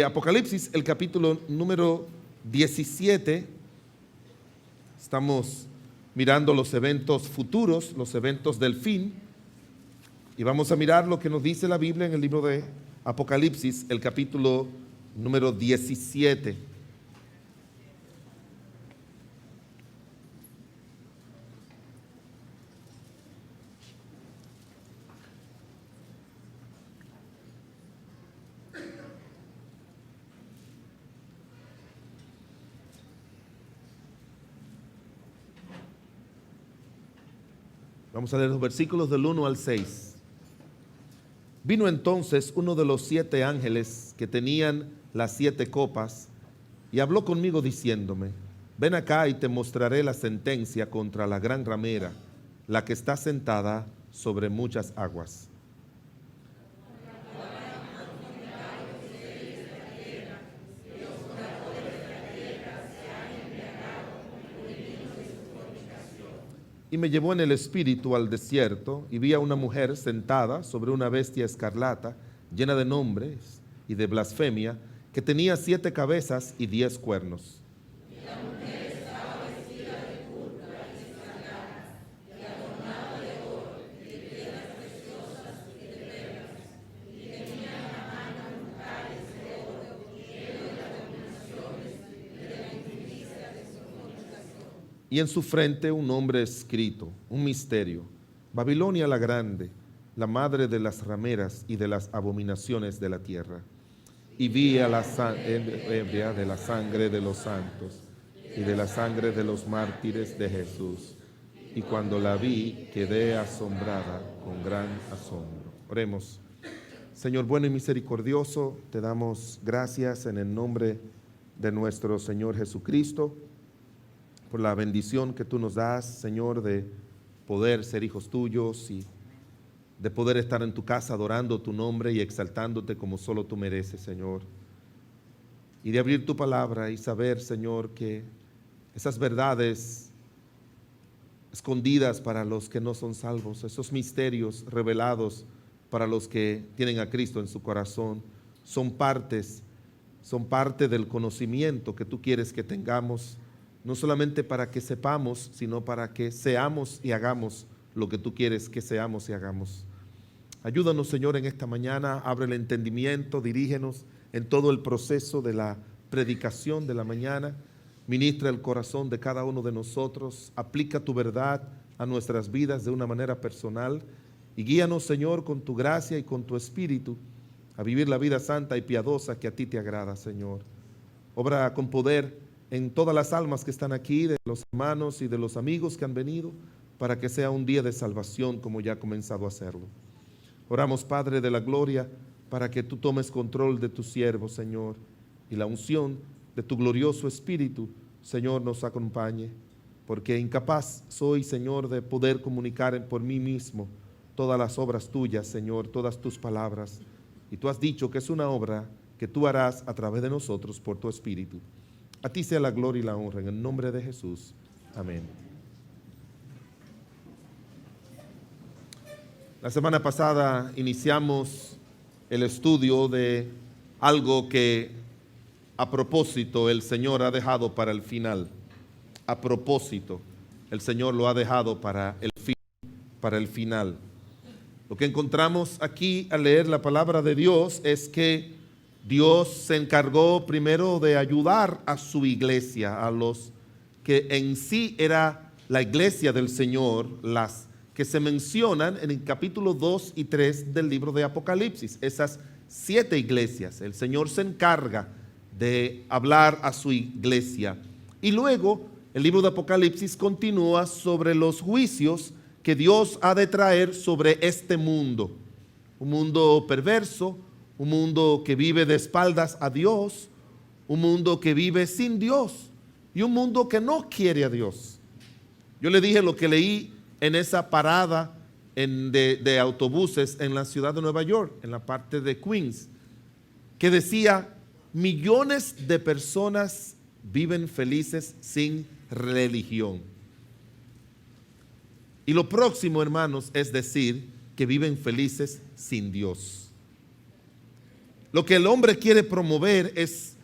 Apocalipsis, el capítulo número 17. Estamos mirando los eventos futuros, los eventos del fin. Y vamos a mirar lo que nos dice la Biblia en el libro de Apocalipsis, el capítulo número 17. Vamos a leer los versículos del 1 al 6. Vino entonces uno de los 7 ángeles que tenían las 7 copas y habló conmigo diciéndome: ven acá y te mostraré la sentencia contra la gran ramera, la que está sentada sobre muchas aguas. Y me llevó en el espíritu al desierto, y vi a una mujer sentada sobre una bestia escarlata, llena de nombres y de blasfemia, que tenía 7 cabezas y 10 cuernos. Y la mujer estaba vestida de púrpura y escarlata, y adornada de oro, y de piedras preciosas y de perlas, y tenía en la mano un cáliz de oro, lleno de abominaciones y de la inmundicia de su fornicación. Y en su frente un nombre escrito, un misterio: Babilonia la grande, la madre de las rameras y de las abominaciones de la tierra. Y vi a la ebria de la sangre de los santos y de la sangre de los mártires de Jesús. Y cuando la vi, quedé asombrada con gran asombro. Oremos. Señor bueno y misericordioso, te damos gracias en el nombre de nuestro Señor Jesucristo, por la bendición que tú nos das, Señor, de poder ser hijos tuyos y de poder estar en tu casa adorando tu nombre y exaltándote como solo tú mereces, Señor. Y de abrir tu palabra y saber, Señor, que esas verdades escondidas para los que no son salvos, esos misterios revelados para los que tienen a Cristo en su corazón, son parte del conocimiento que tú quieres que tengamos, no solamente para que sepamos, sino para que seamos y hagamos lo que tú quieres que seamos y hagamos. Ayúdanos, Señor, en esta mañana, abre el entendimiento, dirígenos en todo el proceso de la predicación de la mañana, ministra el corazón de cada uno de nosotros, aplica tu verdad a nuestras vidas de una manera personal y guíanos, Señor, con tu gracia y con tu espíritu a vivir la vida santa y piadosa que a ti te agrada, Señor. Obra con poder en todas las almas que están aquí, de los hermanos y de los amigos que han venido, para que sea un día de salvación como ya ha comenzado a hacerlo. Oramos, Padre de la gloria, para que tú tomes control de tu siervo, Señor, y la unción de tu glorioso Espíritu, Señor, nos acompañe, porque incapaz soy, Señor, de poder comunicar por mí mismo todas las obras tuyas, Señor, todas tus palabras, y tú has dicho que es una obra que tú harás a través de nosotros por tu Espíritu. A ti sea la gloria y la honra, en el nombre de Jesús. Amén. La semana pasada iniciamos el estudio de algo que a propósito el Señor ha dejado para el final. A propósito, el Señor lo ha dejado para el final. Lo que encontramos aquí al leer la palabra de Dios es que Dios se encargó primero de ayudar a su iglesia, a los que en sí era la iglesia del Señor, las que se mencionan en el capítulo 2 y 3 del libro de Apocalipsis. Esas 7 iglesias, el Señor se encarga de hablar a su iglesia. Y luego el libro de Apocalipsis continúa sobre los juicios que Dios ha de traer sobre este mundo. Un mundo perverso, un mundo que vive de espaldas a Dios, un mundo que vive sin Dios y un mundo que no quiere a Dios. Yo le dije lo que leí en esa parada de autobuses en la ciudad de Nueva York, en la parte de Queens, que decía: millones de personas viven felices sin religión. Y lo próximo, hermanos, es decir que viven felices sin Dios. Lo que el hombre quiere promover es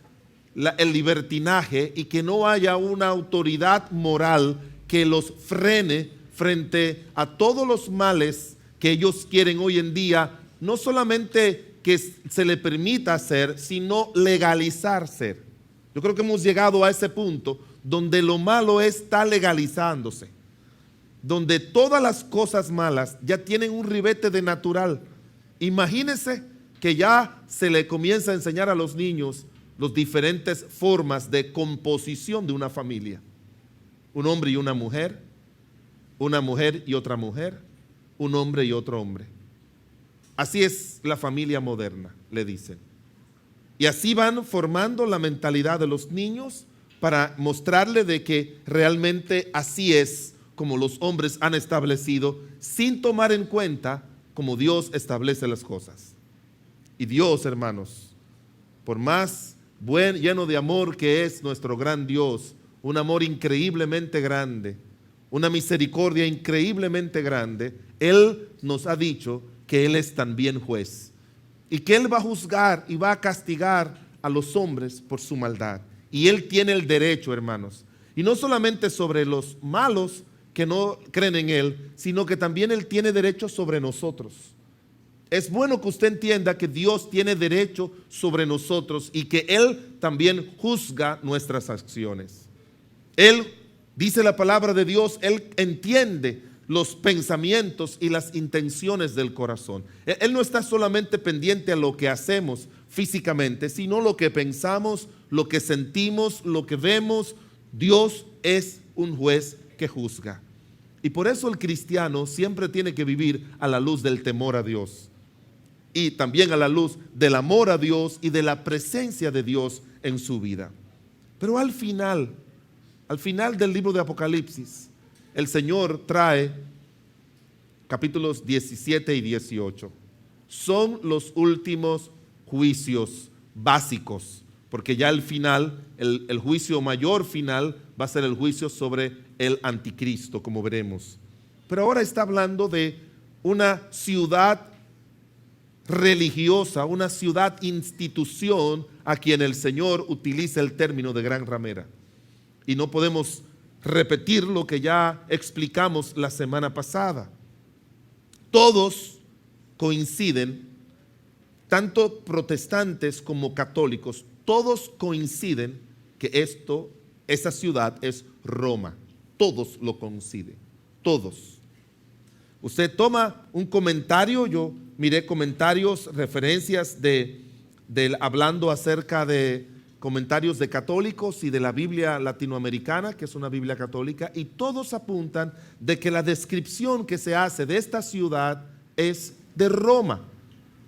el libertinaje y que no haya una autoridad moral que los frene frente a todos los males que ellos quieren hoy en día, no solamente que se le permita hacer, sino legalizar ser. Yo creo que hemos llegado a ese punto donde lo malo está legalizándose, donde todas las cosas malas ya tienen un ribete de natural. Imagínense que ya se le comienza a enseñar a los niños las diferentes formas de composición de una familia. Un hombre y una mujer y otra mujer, un hombre y otro hombre. Así es la familia moderna, le dicen. Y así van formando la mentalidad de los niños para mostrarle de que realmente así es como los hombres han establecido, sin tomar en cuenta cómo Dios establece las cosas. Y Dios, hermanos, por más lleno de amor que es nuestro gran Dios, un amor increíblemente grande, una misericordia increíblemente grande, Él nos ha dicho que Él es también juez y que Él va a juzgar y va a castigar a los hombres por su maldad. Y Él tiene el derecho, hermanos, y no solamente sobre los malos que no creen en Él, sino que también Él tiene derecho sobre nosotros. Es bueno que usted entienda que Dios tiene derecho sobre nosotros y que Él también juzga nuestras acciones. Él, dice la palabra de Dios, Él entiende los pensamientos y las intenciones del corazón. Él no está solamente pendiente a lo que hacemos físicamente, sino lo que pensamos, lo que sentimos, lo que vemos. Dios es un juez que juzga. Y por eso el cristiano siempre tiene que vivir a la luz del temor a Dios y también a la luz del amor a Dios y de la presencia de Dios en su vida. Pero al final del libro de Apocalipsis, el Señor trae capítulos 17 y 18. Son los últimos juicios básicos, porque ya al final, el juicio mayor final va a ser el juicio sobre el anticristo, como veremos. Pero ahora está hablando de una ciudad religiosa, una ciudad institución a quien el Señor utiliza el término de gran ramera. Y no podemos repetir lo que ya explicamos la semana pasada. Todos coinciden, tanto protestantes como católicos, todos coinciden que esa ciudad es Roma. Todos lo coinciden, todos. Usted toma un comentario, yo miré comentarios, referencias hablando acerca de comentarios de católicos y de la Biblia latinoamericana, que es una Biblia católica, y todos apuntan de que la descripción que se hace de esta ciudad es de Roma,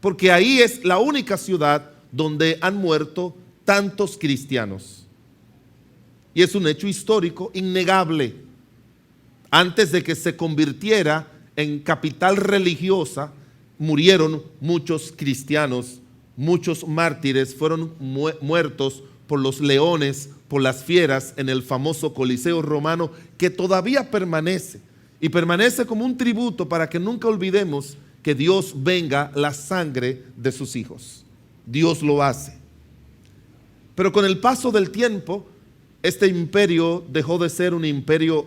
porque ahí es la única ciudad donde han muerto tantos cristianos. Y es un hecho histórico innegable. Antes de que se convirtiera en capital religiosa, murieron muchos cristianos, muchos mártires fueron muertos por los leones, por las fieras en el famoso Coliseo romano, que todavía permanece y permanece como un tributo para que nunca olvidemos que Dios venga la sangre de sus hijos. Dios lo hace. Pero con el paso del tiempo, este imperio dejó de ser un imperio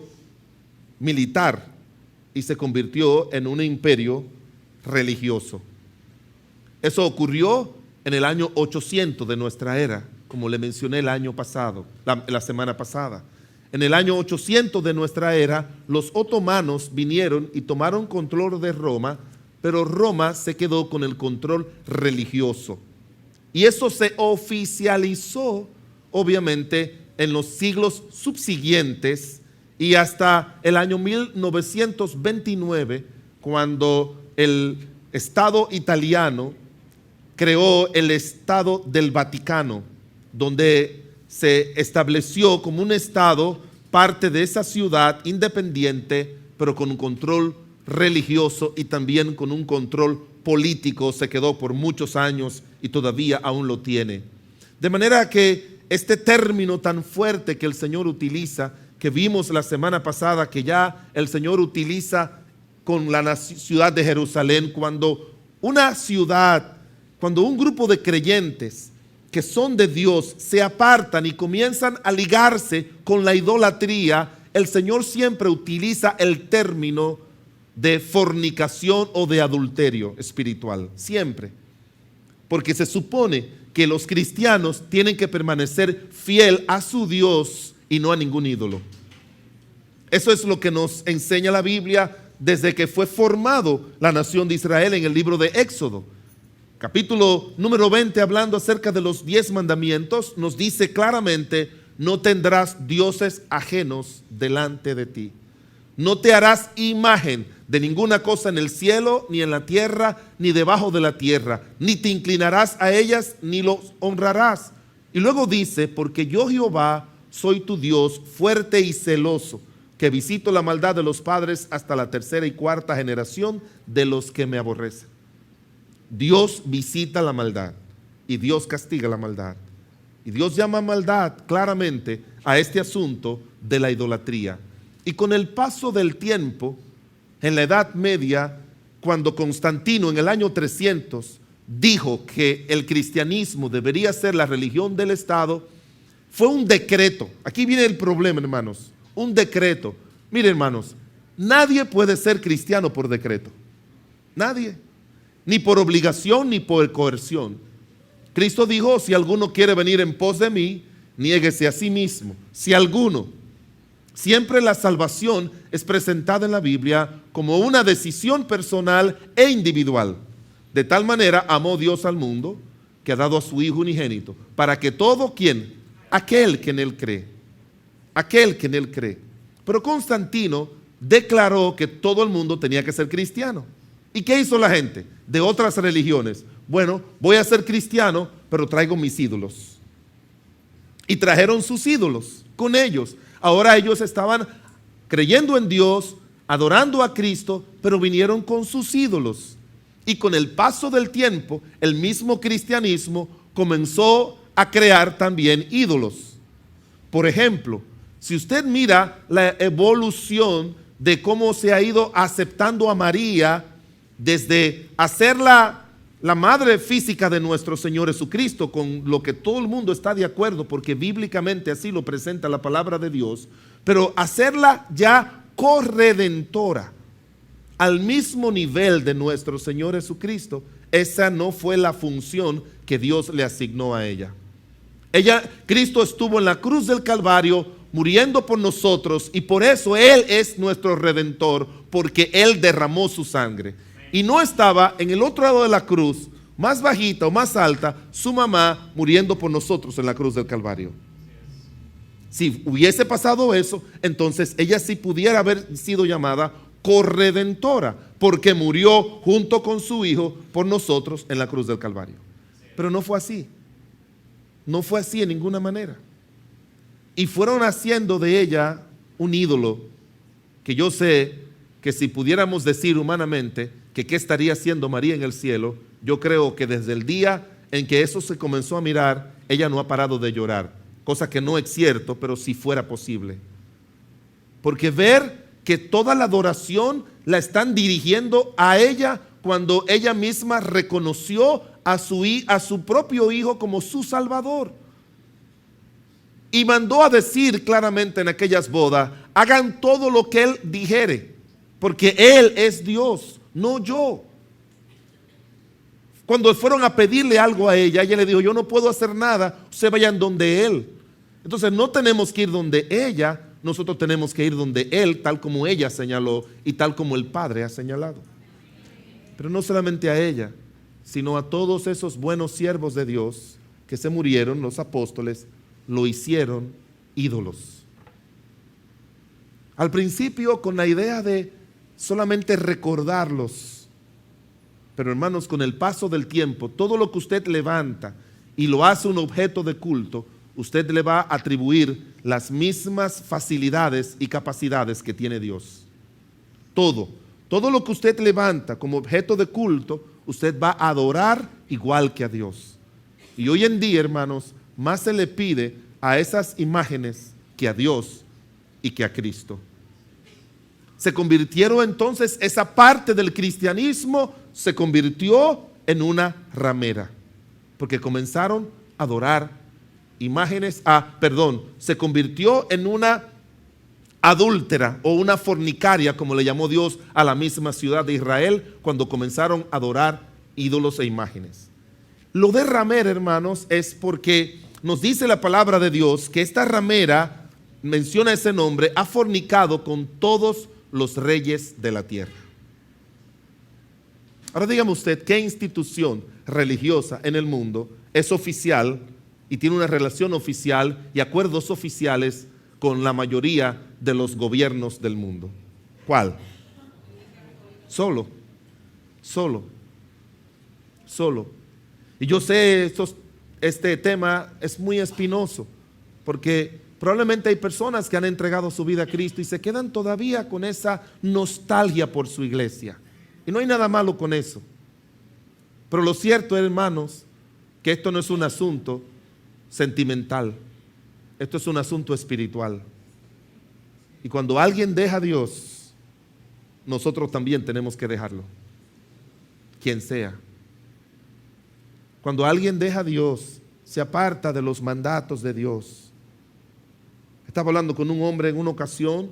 militar y se convirtió en un imperio religioso. Eso ocurrió en el año 800 de nuestra era, como le mencioné el año pasado, la semana pasada. En el año 800 de nuestra era, los otomanos vinieron y tomaron control de Roma, pero Roma se quedó con el control religioso. Y eso se oficializó, obviamente, en los siglos subsiguientes y hasta el año 1929, cuando el Estado italiano creó el Estado del Vaticano, donde se estableció como un Estado parte de esa ciudad independiente, pero con un control religioso y también con un control político. Se quedó por muchos años y todavía aún lo tiene. De manera que este término tan fuerte que el Señor utiliza, que vimos la semana pasada, que ya el Señor utiliza con la ciudad de Jerusalén, cuando una ciudad cuando un grupo de creyentes que son de Dios se apartan y comienzan a ligarse con la idolatría, el Señor siempre utiliza el término de fornicación o de adulterio espiritual, siempre. Porque se supone que los cristianos tienen que permanecer fiel a su Dios y no a ningún ídolo. Eso es lo que nos enseña la Biblia desde que fue formado la nación de Israel en el libro de Éxodo. Capítulo número 20, hablando acerca de los 10 mandamientos, nos dice claramente: no tendrás dioses ajenos delante de ti. No te harás imagen de ninguna cosa en el cielo, ni en la tierra, ni debajo de la tierra, ni te inclinarás a ellas, ni los honrarás. Y luego dice: porque yo Jehová soy tu Dios, fuerte y celoso, que visito la maldad de los padres hasta la tercera y cuarta generación de los que me aborrecen. Dios visita la maldad y Dios castiga la maldad. Y Dios llama maldad claramente a este asunto de la idolatría. Y con el paso del tiempo, en la Edad Media, cuando Constantino en el año 300 dijo que el cristianismo debería ser la religión del Estado, fue un decreto. Aquí viene el problema, hermanos. Un decreto. Miren, hermanos, nadie puede ser cristiano por decreto. Nadie. Ni por obligación ni por coerción. Cristo dijo: si alguno quiere venir en pos de mí, niéguese a sí mismo. Si alguno. Siempre la salvación es presentada en la Biblia como una decisión personal e individual. De tal manera amó Dios al mundo, que ha dado a su Hijo unigénito, para que todo, ¿quién? Aquel que en él cree. Aquel que en él cree. Pero Constantino declaró que todo el mundo tenía que ser cristiano. ¿Y qué hizo la gente de otras religiones? Bueno, voy a ser cristiano, pero traigo mis ídolos. Y trajeron sus ídolos con ellos. Ahora ellos estaban creyendo en Dios, adorando a Cristo, pero vinieron con sus ídolos. Y con el paso del tiempo, el mismo cristianismo comenzó a crear también ídolos. Por ejemplo, si usted mira la evolución de cómo se ha ido aceptando a María, desde hacerla la madre física de nuestro Señor Jesucristo, con lo que todo el mundo está de acuerdo, porque bíblicamente así lo presenta la palabra de Dios, pero hacerla ya corredentora, al mismo nivel de nuestro Señor Jesucristo, esa no fue la función que Dios le asignó a ella. Cristo estuvo en la cruz del Calvario muriendo por nosotros, y por eso Él es nuestro Redentor, porque Él derramó su sangre. Y no estaba en el otro lado de la cruz, más bajita o más alta, su mamá muriendo por nosotros en la cruz del Calvario. Si hubiese pasado eso, entonces ella sí pudiera haber sido llamada corredentora, porque murió junto con su Hijo por nosotros en la cruz del Calvario. Pero no fue así. No fue así en ninguna manera. Y fueron haciendo de ella un ídolo que yo sé que si pudiéramos decir humanamente que qué estaría haciendo María en el cielo, yo creo que desde el día en que eso se comenzó a mirar, ella no ha parado de llorar, cosa que no es cierto, pero si fuera posible. Porque ver que toda la adoración la están dirigiendo a ella cuando ella misma reconoció a su propio Hijo como su Salvador. Y mandó a decir claramente en aquellas bodas: hagan todo lo que Él dijere, porque Él es Dios, no yo. Cuando fueron a pedirle algo a ella, ella le dijo: yo no puedo hacer nada, ustedes vayan donde Él. Entonces no tenemos que ir donde ella, nosotros tenemos que ir donde Él, tal como ella señaló y tal como el Padre ha señalado. Pero no solamente a ella, sino a todos esos buenos siervos de Dios que se murieron, los apóstoles, lo hicieron ídolos. Al principio con la idea de solamente recordarlos, pero hermanos, con el paso del tiempo, todo lo que usted levanta y lo hace un objeto de culto, usted le va a atribuir las mismas facilidades y capacidades que tiene Dios. Todo lo que usted levanta como objeto de culto, usted va a adorar igual que a Dios. Y hoy en día, hermanos, más se le pide a esas imágenes que a Dios y que a Cristo. Se convirtieron entonces, esa parte del cristianismo se convirtió en una ramera, porque comenzaron a adorar imágenes, se convirtió en una adúltera o una fornicaria, como le llamó Dios a la misma ciudad de Israel, cuando comenzaron a adorar ídolos e imágenes. Lo de ramera, hermanos, es porque nos dice la palabra de Dios que esta ramera, menciona ese nombre, ha fornicado con todos los reyes de la tierra. Ahora dígame usted, ¿qué institución religiosa en el mundo es oficial y tiene una relación oficial y acuerdos oficiales con la mayoría de los gobiernos del mundo? ¿Cuál? Solo. Y yo sé, este tema es muy espinoso, porque probablemente hay personas que han entregado su vida a Cristo y se quedan todavía con esa nostalgia por su iglesia. Y no hay nada malo con eso. Pero lo cierto, hermanos, que esto no es un asunto sentimental. Esto es un asunto espiritual. Y cuando alguien deja a Dios, nosotros también tenemos que dejarlo. Quien sea. Cuando alguien deja a Dios, se aparta de los mandatos de Dios. Estaba hablando con un hombre en una ocasión,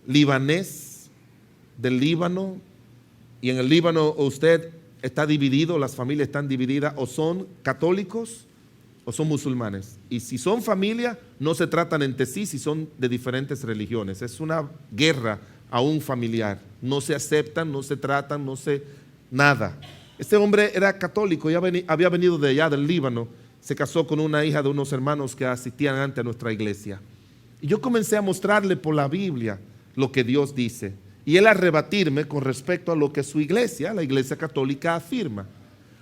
libanés, del Líbano, y en el Líbano usted está dividido, las familias están divididas, o son católicos o son musulmanes. Y si son familia, no se tratan entre sí si son de diferentes religiones. Es una guerra aún familiar. No se aceptan, no se tratan, nada. Este hombre era católico y había venido de allá del Líbano. Se casó con una hija de unos hermanos que asistían antes a nuestra iglesia. Y yo comencé a mostrarle por la Biblia lo que Dios dice. Y él a rebatirme con respecto a lo que su iglesia, la iglesia católica, afirma.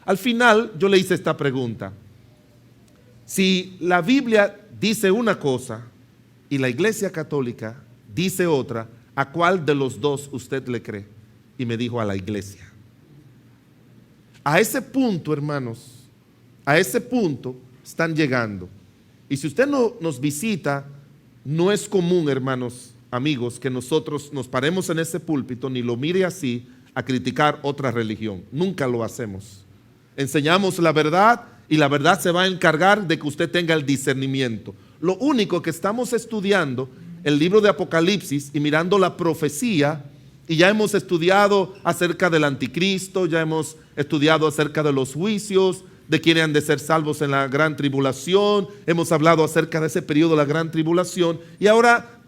Al final yo le hice esta pregunta: si la Biblia dice una cosa y la iglesia católica dice otra, ¿a cuál de los dos usted le cree? Y me dijo: a la iglesia. A ese punto, hermanos, a ese punto están llegando. Y si usted no nos visita, no es común, hermanos, amigos, que nosotros nos paremos en ese púlpito ni lo mire así a criticar otra religión. Nunca lo hacemos. Enseñamos la verdad y la verdad se va a encargar de que usted tenga el discernimiento. Lo único que estamos estudiando, el libro de Apocalipsis y mirando la profecía, y ya hemos estudiado acerca del anticristo, ya hemos estudiado acerca de los juicios, de quienes han de ser salvos en la gran tribulación, hemos hablado acerca de ese periodo de la gran tribulación, y ahora,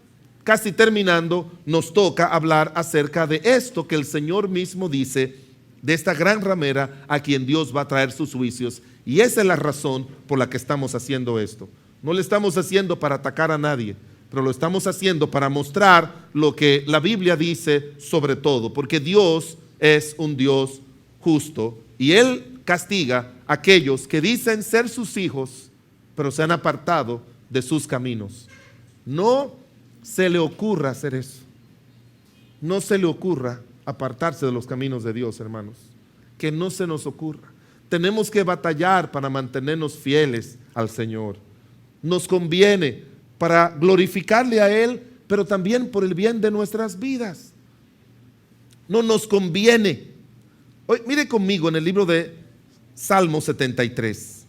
casi terminando, nos toca hablar acerca de esto que el Señor mismo dice, de esta gran ramera a quien Dios va a traer sus juicios. Y esa es la razón por la que estamos haciendo esto. No lo estamos haciendo para atacar a nadie, pero lo estamos haciendo para mostrar lo que la Biblia dice sobre todo, porque Dios es un Dios justo y Él castiga a aquellos que dicen ser sus hijos, pero se han apartado de sus caminos. No se le ocurra hacer eso. No se le ocurra apartarse de los caminos de Dios, hermanos. Que no se nos ocurra. Tenemos que batallar para mantenernos fieles al Señor. Nos conviene para glorificarle a Él, pero también por el bien de nuestras vidas. No nos conviene. Hoy, mire conmigo en el libro de Salmo 73.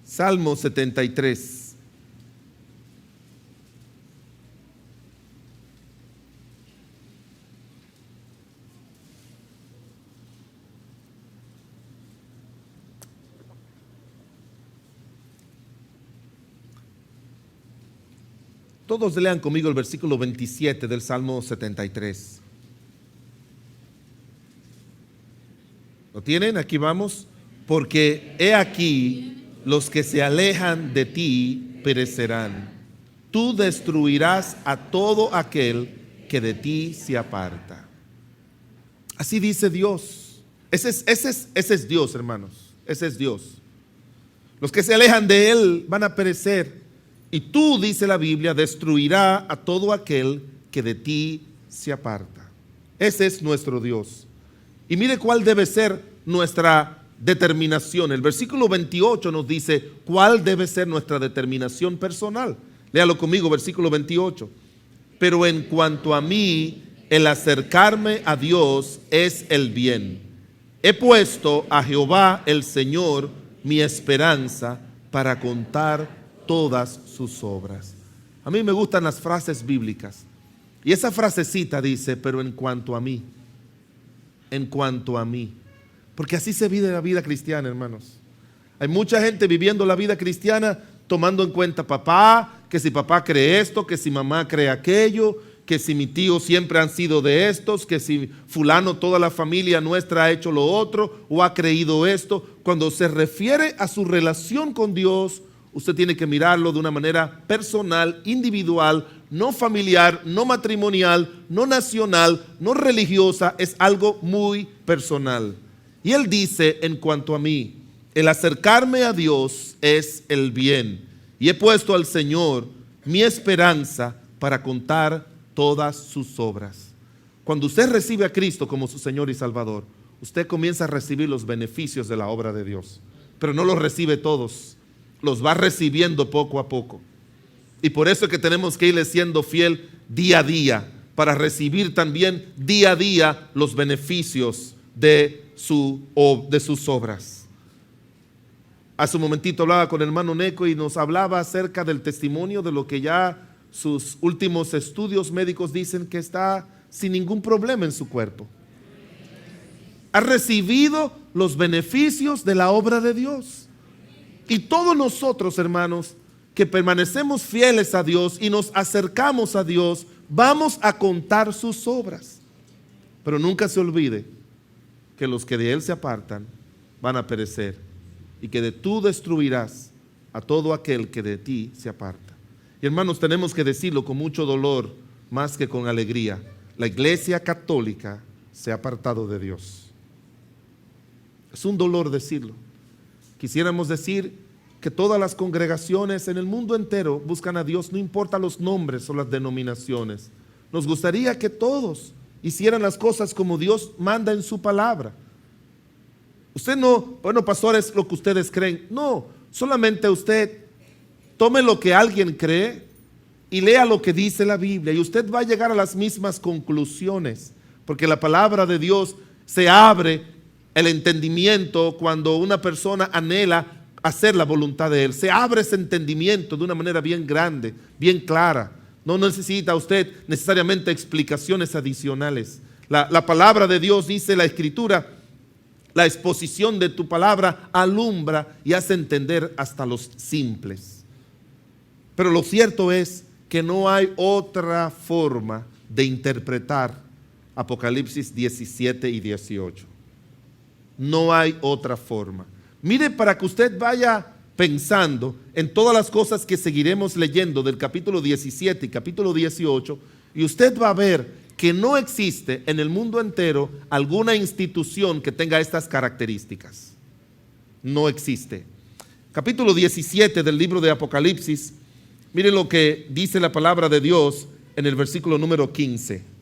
Salmo 73. Todos lean conmigo el versículo 27 del Salmo 73. ¿Lo tienen? Aquí vamos. Porque he aquí, los que se alejan de ti perecerán. Tú destruirás a todo aquel que de ti se aparta. Así dice Dios. Ese es Dios, hermanos. Ese es Dios. Los que se alejan de Él van a perecer. Y tú, dice la Biblia, destruirá a todo aquel que de ti se aparta. Ese es nuestro Dios. Y mire cuál debe ser nuestra determinación. El versículo 28 nos dice cuál debe ser nuestra determinación personal. Léalo conmigo, versículo 28. pero en cuanto a mí, el acercarme a Dios es el bien. He puesto a Jehová el Señor mi esperanza para contar todas sus obras. A mí me gustan las frases bíblicas. Y esa frasecita dice, pero en cuanto a mí, en cuanto a mí. Porque así se vive la vida cristiana, hermanos. Hay mucha gente viviendo la vida cristiana tomando en cuenta papá, que si papá cree esto, que si mamá cree aquello, que si mi tío siempre han sido de estos, que si fulano, toda la familia nuestra ha hecho lo otro o ha creído esto. Cuando se refiere a su relación con Dios, usted tiene que mirarlo de una manera personal, individual, no familiar, no matrimonial, no nacional, no religiosa, es algo muy personal. Y él dice, en cuanto a mí, el acercarme a Dios es el bien. Y he puesto al Señor mi esperanza para contar todas sus obras. Cuando usted recibe a Cristo como su Señor y Salvador, usted comienza a recibir los beneficios de la obra de Dios. Pero no los recibe todos, los va recibiendo poco a poco. Y por eso es que tenemos que irle siendo fiel día a día, para recibir también día a día los beneficios de sus obras. Hace un momentito hablaba con el hermano Neco y nos hablaba acerca del testimonio de lo que ya sus últimos estudios médicos dicen que está sin ningún problema en su cuerpo. Ha recibido los beneficios de la obra de Dios. Y todos nosotros, hermanos, que permanecemos fieles a Dios y nos acercamos a Dios, vamos a contar sus obras. Pero nunca se olvide que los que de Él se apartan van a perecer y que de tú destruirás a todo aquel que de ti se aparta. Y hermanos, tenemos que decirlo con mucho dolor, más que con alegría. La Iglesia Católica se ha apartado de Dios. Es un dolor decirlo. Quisiéramos decir que todas las congregaciones en el mundo entero buscan a Dios, no importa los nombres o las denominaciones. Nos gustaría que todos hicieran las cosas como Dios manda en su palabra. Usted no, bueno, pastor, es lo que ustedes creen. No, solamente usted tome lo que alguien cree y lea lo que dice la Biblia y usted va a llegar a las mismas conclusiones, porque la palabra de Dios se abre el entendimiento cuando una persona anhela hacer la voluntad de Él. Se abre ese entendimiento de una manera bien grande, bien clara. No necesita usted necesariamente explicaciones adicionales. La palabra de Dios, dice la Escritura, la exposición de tu palabra alumbra y hace entender hasta los simples. Pero lo cierto es que no hay otra forma de interpretar Apocalipsis 17 y 18. No hay otra forma. Mire, para que usted vaya pensando en todas las cosas que seguiremos leyendo del capítulo 17 y capítulo 18, y usted va a ver que no existe en el mundo entero alguna institución que tenga estas características. No existe. Capítulo 17 del libro de Apocalipsis, mire lo que dice la palabra de Dios en el versículo número 15.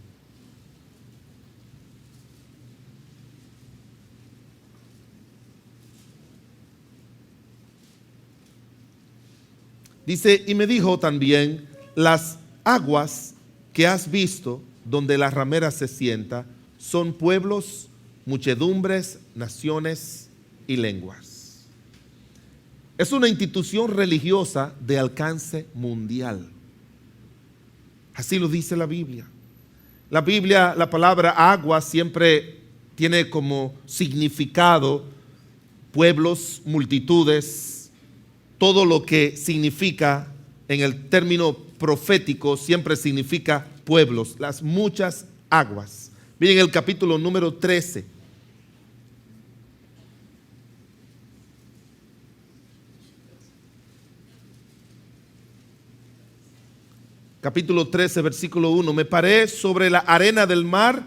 Dice, y me dijo también, las aguas que has visto, donde la ramera se sienta, son pueblos, muchedumbres, naciones y lenguas. Es una institución religiosa de alcance mundial. Así lo dice la Biblia. La Biblia, la palabra agua siempre tiene como significado pueblos, multitudes, todo lo que significa en el término profético siempre significa pueblos, las muchas aguas. Miren el capítulo número 13. Capítulo 13, versículo 1. Me paré sobre la arena del mar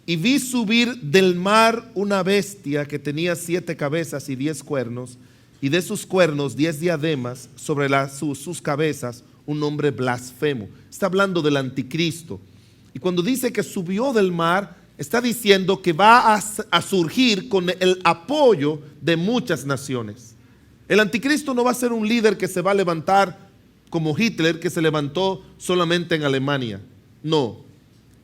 y vi subir del mar una bestia que tenía 7 cabezas y 10 cuernos, y de sus cuernos 10 diademas, sobre sus cabezas un nombre blasfemo. Está hablando del anticristo. Y cuando dice que subió del mar, está diciendo que va a surgir con el apoyo de muchas naciones. El anticristo no va a ser un líder que se va a levantar como Hitler, que se levantó solamente en Alemania. No,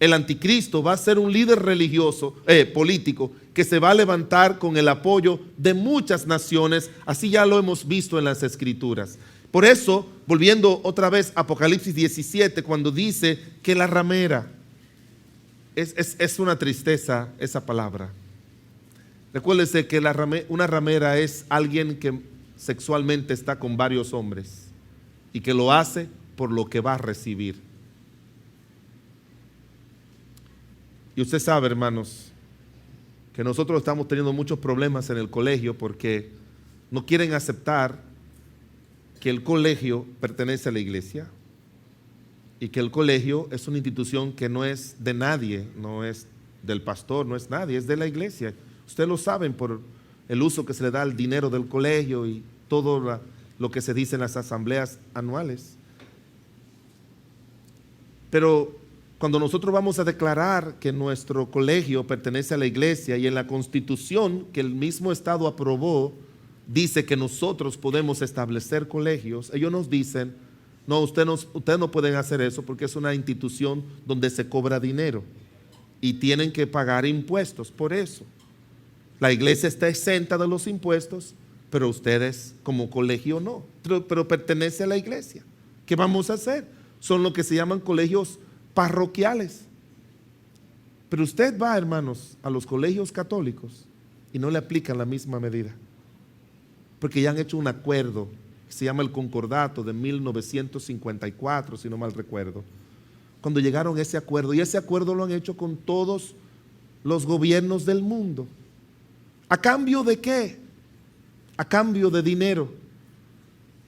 el anticristo va a ser un líder religioso, político, que se va a levantar con el apoyo de muchas naciones, así ya lo hemos visto en las Escrituras. Por eso, volviendo otra vez a Apocalipsis 17, cuando dice que la ramera, es una tristeza esa palabra. Recuérdese que una ramera es alguien que sexualmente está con varios hombres y que lo hace por lo que va a recibir. Y usted sabe, hermanos, que nosotros estamos teniendo muchos problemas en el colegio porque no quieren aceptar que el colegio pertenece a la iglesia y que el colegio es una institución que no es de nadie, no es del pastor, no es nadie, es de la iglesia. Ustedes lo saben por el uso que se le da al dinero del colegio y todo lo que se dice en las asambleas anuales. Pero cuando nosotros vamos a declarar que nuestro colegio pertenece a la iglesia y en la Constitución que el mismo Estado aprobó dice que nosotros podemos establecer colegios, ellos nos dicen, no, ustedes no pueden hacer eso porque es una institución donde se cobra dinero y tienen que pagar impuestos por eso. La iglesia está exenta de los impuestos, pero ustedes como colegio no, pero pertenece a la iglesia. ¿Qué vamos a hacer? Son lo que se llaman colegios parroquiales. Pero usted va, hermanos, a los colegios católicos y no le aplican la misma medida, porque ya han hecho un acuerdo, se llama el Concordato de 1954, si no mal recuerdo, cuando llegaron a ese acuerdo, y ese acuerdo lo han hecho con todos los gobiernos del mundo. ¿A cambio de qué? A cambio de dinero.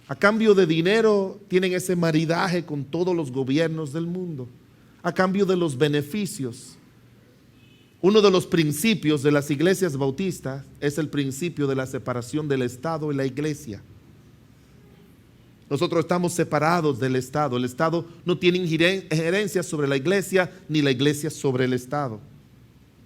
A cambio de dinero tienen ese maridaje con todos los gobiernos del mundo. A cambio de los beneficios. Uno de los principios de las iglesias bautistas es el principio de la separación del Estado y la iglesia. Nosotros estamos separados del Estado. El Estado no tiene injerencia sobre la iglesia, ni la iglesia sobre el Estado.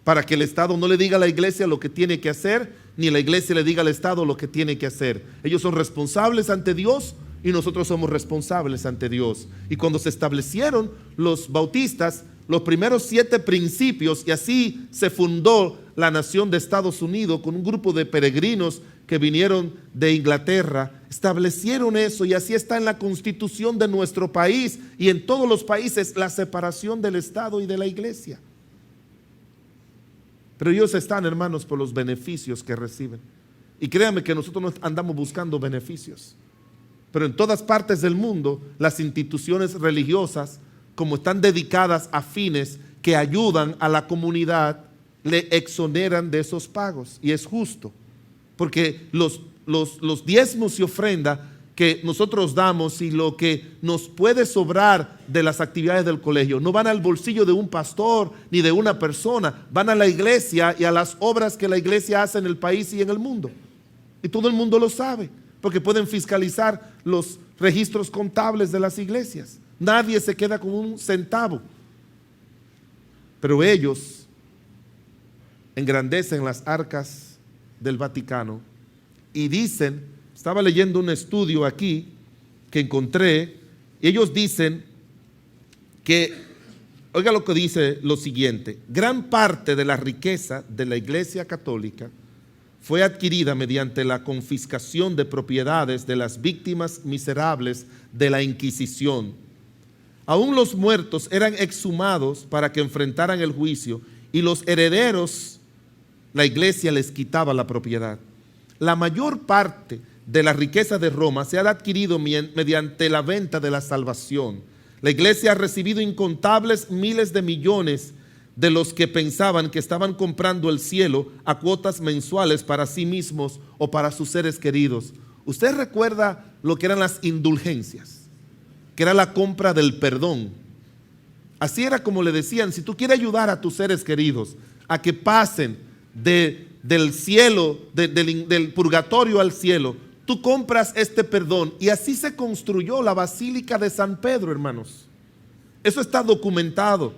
Para que el Estado no le diga a la iglesia lo que tiene que hacer, ni la iglesia le diga al Estado lo que tiene que hacer. Ellos son responsables ante Dios y nosotros somos responsables ante Dios. Y cuando se establecieron los bautistas, los primeros 7 principios, y así se fundó la nación de Estados Unidos con un grupo de peregrinos que vinieron de Inglaterra, establecieron eso y así está en la Constitución de nuestro país y en todos los países la separación del Estado y de la iglesia. Pero ellos están, hermanos, por los beneficios que reciben. Y créanme que nosotros no andamos buscando beneficios. Pero en todas partes del mundo, las instituciones religiosas, como están dedicadas a fines que ayudan a la comunidad, le exoneran de esos pagos. Y es justo, porque los diezmos y ofrenda que nosotros damos y lo que nos puede sobrar de las actividades del colegio no van al bolsillo de un pastor ni de una persona, van a la iglesia y a las obras que la iglesia hace en el país y en el mundo. Y todo el mundo lo sabe, porque pueden fiscalizar los registros contables de las iglesias. Nadie se queda con un centavo. Pero ellos engrandecen las arcas del Vaticano y dicen, estaba leyendo un estudio aquí que encontré, y ellos dicen que, oiga lo que dice lo siguiente: gran parte de la riqueza de la Iglesia Católica fue adquirida mediante la confiscación de propiedades de las víctimas miserables de la Inquisición. Aún los muertos eran exhumados para que enfrentaran el juicio y los herederos, la iglesia les quitaba la propiedad. La mayor parte de la riqueza de Roma se ha adquirido mediante la venta de la salvación. La iglesia ha recibido incontables miles de millones de los que pensaban que estaban comprando el cielo a cuotas mensuales para sí mismos o para sus seres queridos. ¿Usted recuerda lo que eran las indulgencias? Que era la compra del perdón. Así era como le decían: si tú quieres ayudar a tus seres queridos a que pasen del cielo, del purgatorio al cielo, tú compras este perdón. Y así se construyó la Basílica de San Pedro, hermanos. Eso está documentado.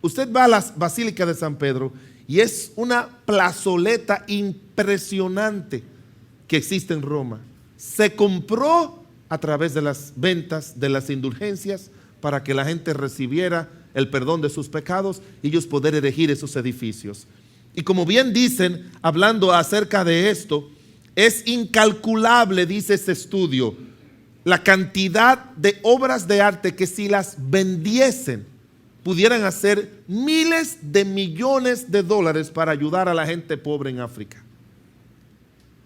Usted va a la Basílica de San Pedro y es una plazoleta impresionante que existe en Roma. Se compró a través de las ventas, de las indulgencias, para que la gente recibiera el perdón de sus pecados y ellos poder erigir esos edificios. Y como bien dicen, hablando acerca de esto, es incalculable, dice este estudio, la cantidad de obras de arte que si las vendiesen, pudieran hacer miles de millones de dólares para ayudar a la gente pobre en África.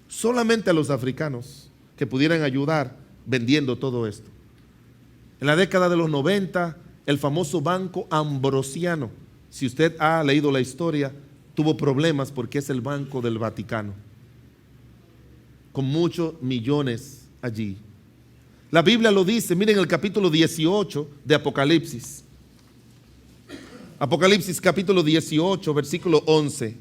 Solamente a los africanos que pudieran ayudar vendiendo todo esto. En la década de los 90, el famoso Banco Ambrosiano, si usted ha leído la historia, tuvo problemas porque es el Banco del Vaticano, con muchos millones allí. La Biblia lo dice, miren el capítulo 18 de Apocalipsis. Apocalipsis capítulo 18, versículo 11.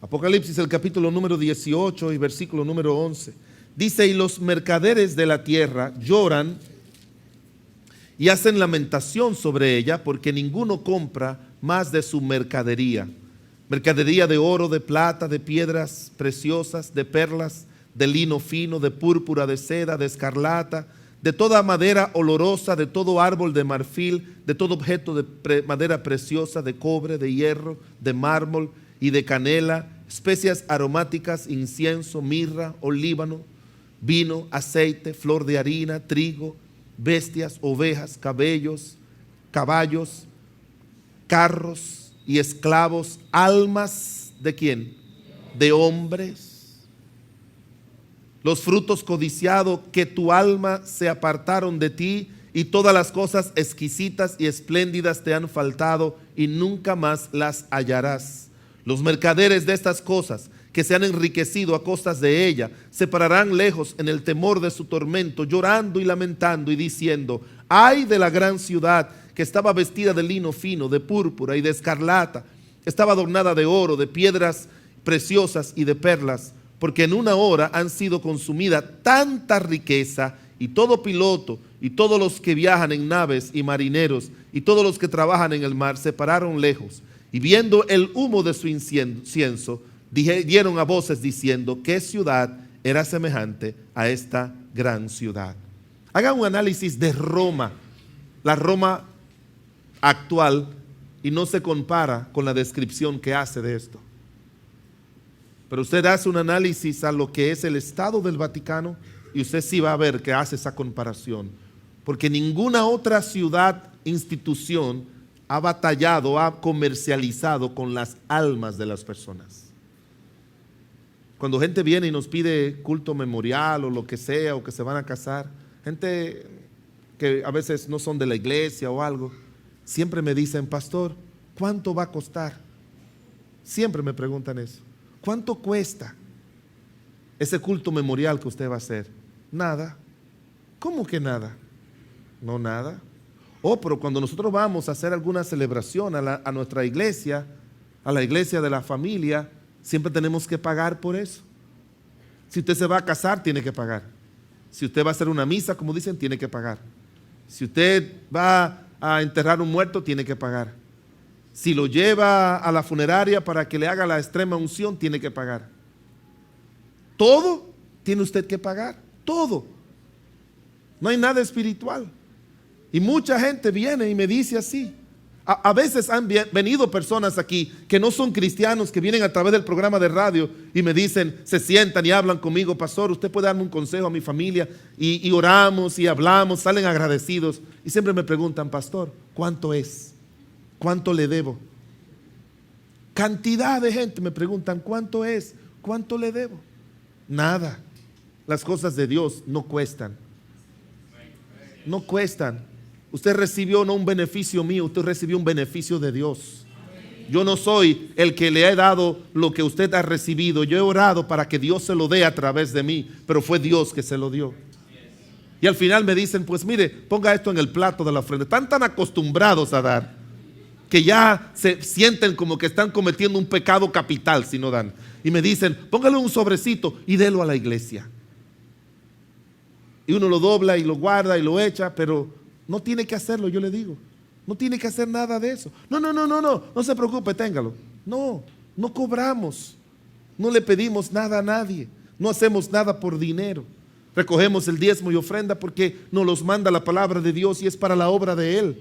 Apocalipsis el capítulo número 18 y versículo número 11. Dice, y los mercaderes de la tierra lloran y hacen lamentación sobre ella, porque ninguno compra más de su mercadería. Mercadería de oro, de plata, de piedras preciosas, de perlas, de lino fino, de púrpura, de seda, de escarlata, de toda madera olorosa, de todo árbol de marfil, de todo objeto de madera preciosa, de cobre, de hierro, de mármol y de canela, especias aromáticas, incienso, mirra, olíbano, vino, aceite, flor de harina, trigo, bestias, ovejas, caballos, carros y esclavos, almas ¿de quién? De hombres. Los frutos codiciados que tu alma se apartaron de ti, y todas las cosas exquisitas y espléndidas te han faltado y nunca más las hallarás. Los mercaderes de estas cosas que se han enriquecido a costas de ella se pararán lejos en el temor de su tormento, llorando y lamentando y diciendo: ay de la gran ciudad que estaba vestida de lino fino, de púrpura y de escarlata, estaba adornada de oro, de piedras preciosas y de perlas, porque en una hora han sido consumida tanta riqueza, y todo piloto y todos los que viajan en naves y marineros y todos los que trabajan en el mar se pararon lejos, y viendo el humo de su incienso, dieron a voces diciendo: ¿qué ciudad era semejante a esta gran ciudad? Haga un análisis de Roma, la Roma actual, y no se compara con la descripción que hace de esto. Pero usted hace un análisis a lo que es el Estado del Vaticano y usted sí va a ver que hace esa comparación. Porque ninguna otra ciudad, institución, ha batallado, ha comercializado con las almas de las personas. Cuando gente viene y nos pide culto memorial o lo que sea, o que se van a casar, gente que a veces no son de la iglesia o algo, siempre me dicen: pastor, ¿cuánto va a costar? Siempre me preguntan eso. ¿Cuánto cuesta ese culto memorial que usted va a hacer? Nada. ¿Cómo que nada? No, nada. Oh, pero cuando nosotros vamos a hacer alguna celebración a nuestra iglesia, a la iglesia de la familia, siempre tenemos que pagar por eso. Si usted se va a casar, tiene que pagar. Si usted va a hacer una misa, como dicen, tiene que pagar. Si usted va a enterrar un muerto, tiene que pagar. Si lo lleva a la funeraria para que le haga la extrema unción, tiene que pagar. Todo tiene usted que pagar, todo. No hay nada espiritual. Y mucha gente viene y me dice así. A veces han venido personas aquí que no son cristianos, que vienen a través del programa de radio y me dicen, se sientan y hablan conmigo: pastor, usted puede darme un consejo a mi familia, y oramos y hablamos, salen agradecidos y siempre me preguntan: pastor, ¿cuánto es? ¿Cuánto le debo? Cantidad de gente me preguntan: ¿cuánto es? ¿Cuánto le debo? Nada. Las cosas de Dios no cuestan. No cuestan. Usted recibió no un beneficio mío, usted recibió un beneficio de Dios. Yo no soy el que le he dado lo que usted ha recibido. Yo he orado para que Dios se lo dé a través de mí, pero fue Dios que se lo dio. Y al final me dicen: pues mire, ponga esto en el plato de la ofrenda. Están tan acostumbrados a dar que ya se sienten como que están cometiendo un pecado capital si no dan. Y me dicen: póngale un sobrecito y délo a la iglesia. Y uno lo dobla y lo guarda y lo echa, pero no tiene que hacerlo, yo le digo. No tiene que hacer nada de eso. No se preocupe, téngalo. No, no cobramos, no le pedimos nada a nadie, no hacemos nada por dinero. Recogemos el diezmo y ofrenda porque nos los manda la palabra de Dios y es para la obra de Él,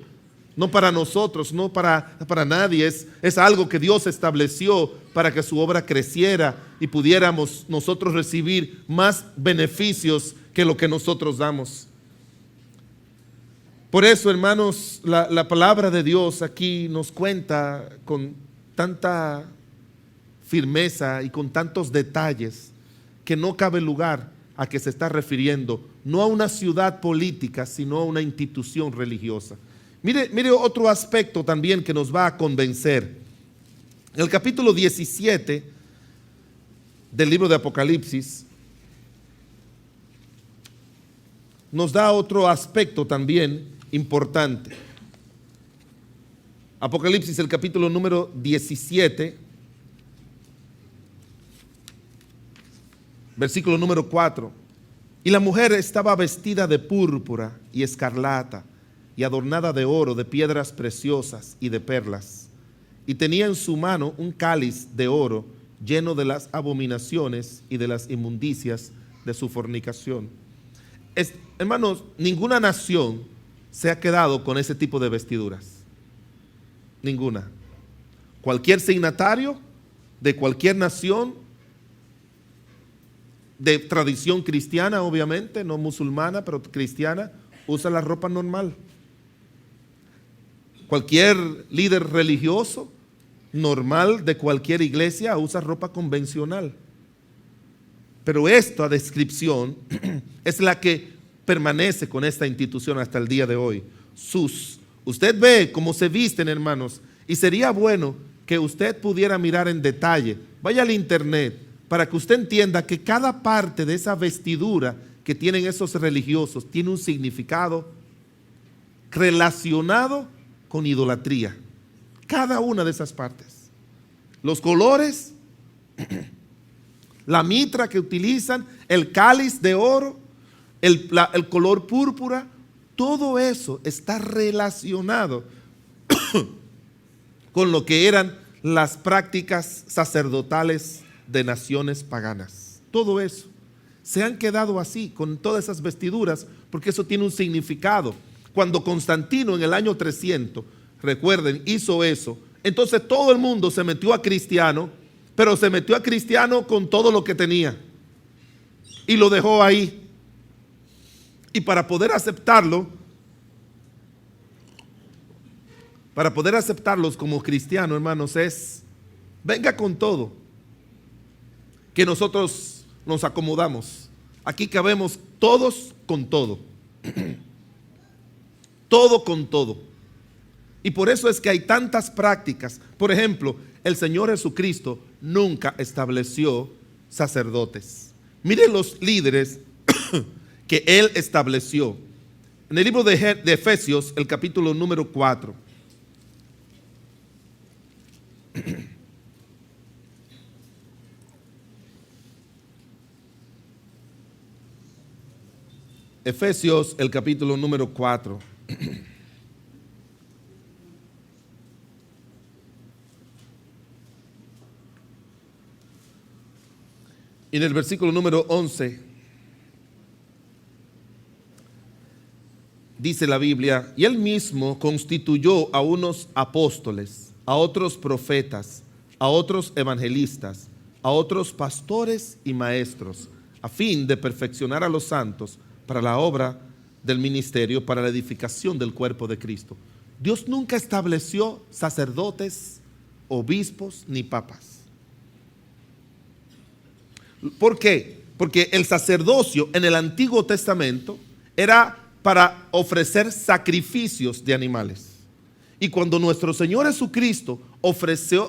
no para nosotros, no para nadie. Es algo que Dios estableció para que su obra creciera y pudiéramos nosotros recibir más beneficios que lo que nosotros damos. Por eso, hermanos, la palabra de Dios aquí nos cuenta con tanta firmeza y con tantos detalles que no cabe lugar a que se está refiriendo no a una ciudad política, sino a una institución religiosa. Mire otro aspecto también que nos va a convencer. En el capítulo 17 del libro de Apocalipsis nos da otro aspecto también importante. Apocalipsis, el capítulo número 17, versículo número 4. Y la mujer estaba vestida de púrpura y escarlata y adornada de oro, de piedras preciosas y de perlas. Y tenía en su mano un cáliz de oro lleno de las abominaciones y de las inmundicias de su fornicación. Hermanos, ninguna nación se ha quedado con ese tipo de vestiduras. Ninguna. Cualquier signatario de cualquier nación, de tradición cristiana, obviamente, no musulmana, pero cristiana, usa la ropa normal. Cualquier líder religioso normal de cualquier iglesia usa ropa convencional. Pero esta descripción es la que permanece con esta institución hasta el día de hoy. Usted ve cómo se visten, hermanos, y sería bueno que usted pudiera mirar en detalle. Vaya al internet para que usted entienda que cada parte de esa vestidura que tienen esos religiosos tiene un significado relacionado con idolatría. Cada una de esas partes. Los colores, la mitra que utilizan, el cáliz de oro, el color púrpura, todo eso está relacionado con lo que eran las prácticas sacerdotales de naciones paganas. Todo eso. Se han quedado así, con todas esas vestiduras, porque eso tiene un significado. Cuando Constantino en el año 300, recuerden, hizo eso, entonces todo el mundo se metió a cristiano, pero se metió a cristiano con todo lo que tenía y lo dejó ahí. Y para poder aceptarlos como cristianos, hermanos, venga con todo, que nosotros nos acomodamos. Aquí cabemos todos con todo. Todo con todo. Y por eso es que hay tantas prácticas. Por ejemplo, el Señor Jesucristo nunca estableció sacerdotes. Miren los líderes que Él estableció. En el libro de Efesios, el capítulo número 4. Efesios, el capítulo número 4. Y en el versículo número 11 dice la Biblia: y él mismo constituyó a unos apóstoles, a otros profetas, a otros evangelistas, a otros pastores y maestros, a fin de perfeccionar a los santos para la obra del ministerio, para la edificación del cuerpo de Cristo. Dios nunca estableció sacerdotes, obispos ni papas. ¿Por qué? Porque el sacerdocio en el Antiguo Testamento era para ofrecer sacrificios de animales. Y cuando nuestro Señor Jesucristo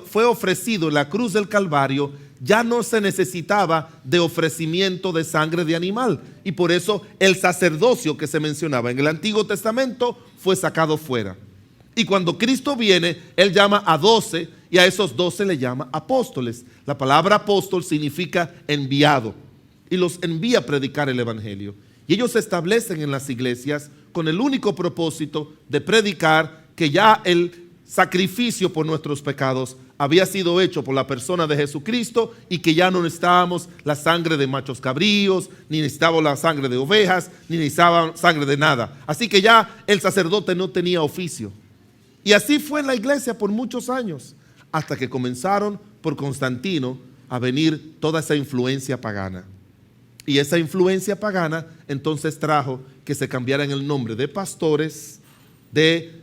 fue ofrecido en la cruz del Calvario, ya no se necesitaba de ofrecimiento de sangre de animal. Y por eso el sacerdocio que se mencionaba en el Antiguo Testamento fue sacado fuera. Y cuando Cristo viene, Él llama a 12 y a esos 12 le llama apóstoles. La palabra apóstol significa enviado y los envía a predicar el evangelio. Y ellos se establecen en las iglesias con el único propósito de predicar que ya el sacrificio por nuestros pecados había sido hecho por la persona de Jesucristo y que ya no necesitábamos la sangre de machos cabríos, ni necesitábamos la sangre de ovejas, ni necesitábamos sangre de nada. Así que ya el sacerdote no tenía oficio. Y así fue en la iglesia por muchos años, hasta que comenzaron por Constantino a venir toda esa influencia pagana. Y esa influencia pagana entonces trajo que se cambiaran el nombre de pastores, de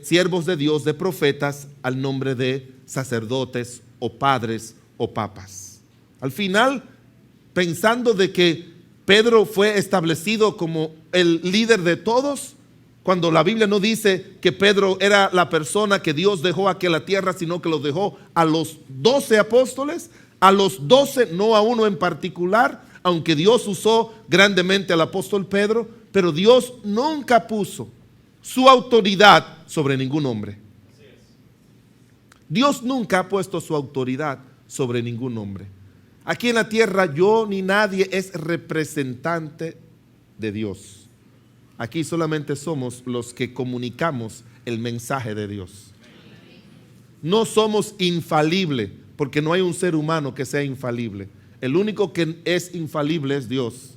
siervos de Dios, de profetas, al nombre de sacerdotes o padres o papas. Al final, pensando de que Pedro fue establecido como el líder de todos, cuando la Biblia no dice que Pedro era la persona que Dios dejó aquí en la tierra, sino que los dejó a los 12 apóstoles, a los 12, no a uno en particular, aunque Dios usó grandemente al apóstol Pedro, pero Dios nunca puso su autoridad sobre ningún hombre. Dios nunca ha puesto su autoridad sobre ningún hombre. Aquí en la tierra yo ni nadie es representante de Dios. Aquí solamente somos los que comunicamos el mensaje de Dios. No somos infalibles, porque no hay un ser humano que sea infalible. El único que es infalible es Dios.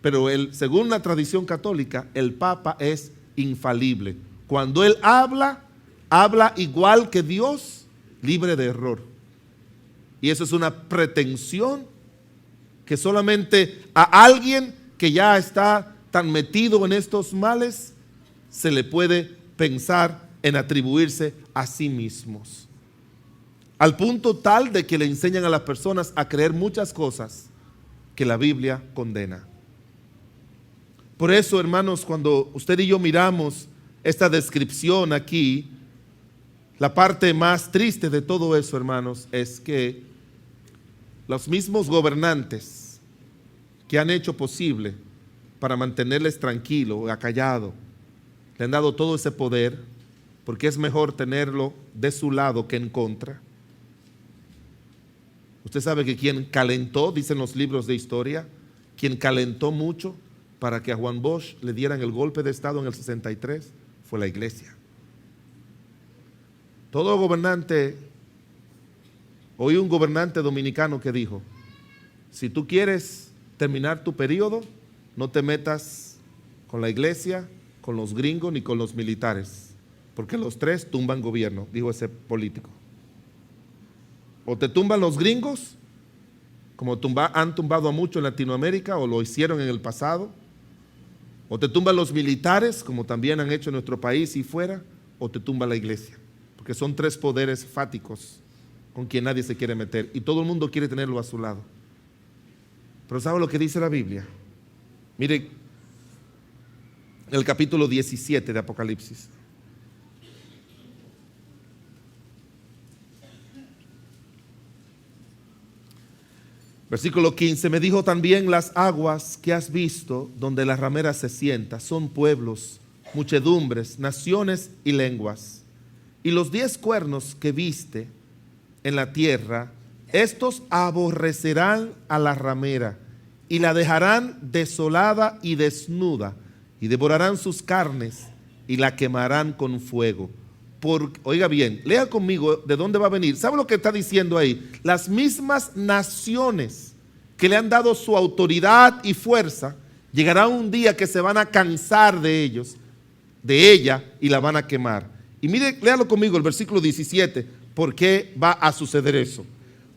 Pero según la tradición católica, el Papa es infalible. Cuando él habla igual que Dios, libre de error. Y eso es una pretensión que solamente a alguien que ya está tan metido en estos males se le puede pensar en atribuirse a sí mismos. Al punto tal de que le enseñan a las personas a creer muchas cosas que la Biblia condena. Por eso, hermanos, cuando usted y yo miramos esta descripción aquí, la parte más triste de todo eso, hermanos, es que los mismos gobernantes que han hecho posible para mantenerles tranquilo, acallado, le han dado todo ese poder, porque es mejor tenerlo de su lado que en contra. Usted sabe que quien calentó, dicen los libros de historia, quien calentó mucho para que a Juan Bosch le dieran el golpe de estado en el 63 fue la iglesia. Todo gobernante, oí un gobernante dominicano que dijo: si tú quieres terminar tu periodo, no te metas con la iglesia, con los gringos ni con los militares, porque los tres tumban gobierno, dijo ese político. O te tumban los gringos, como han tumbado a muchos en Latinoamérica o lo hicieron en el pasado, o te tumban los militares, como también han hecho en nuestro país y fuera, o te tumba la iglesia, porque son tres poderes fáticos con quien nadie se quiere meter y todo el mundo quiere tenerlo a su lado. Pero ¿sabe lo que dice la Biblia? Mire, el capítulo 17 de Apocalipsis. Versículo 15, me dijo también: las aguas que has visto donde la ramera se sienta son pueblos, muchedumbres, naciones y lenguas. Y los 10 cuernos que viste en la tierra, estos aborrecerán a la ramera y la dejarán desolada y desnuda, y devorarán sus carnes y la quemarán con fuego. Oiga bien, lea conmigo de dónde va a venir. ¿Sabe lo que está diciendo ahí? Las mismas naciones que le han dado su autoridad y fuerza, llegará un día que se van a cansar de ellos, de ella, y la van a quemar. Y mire, léalo conmigo el versículo 17. ¿Por qué va a suceder eso?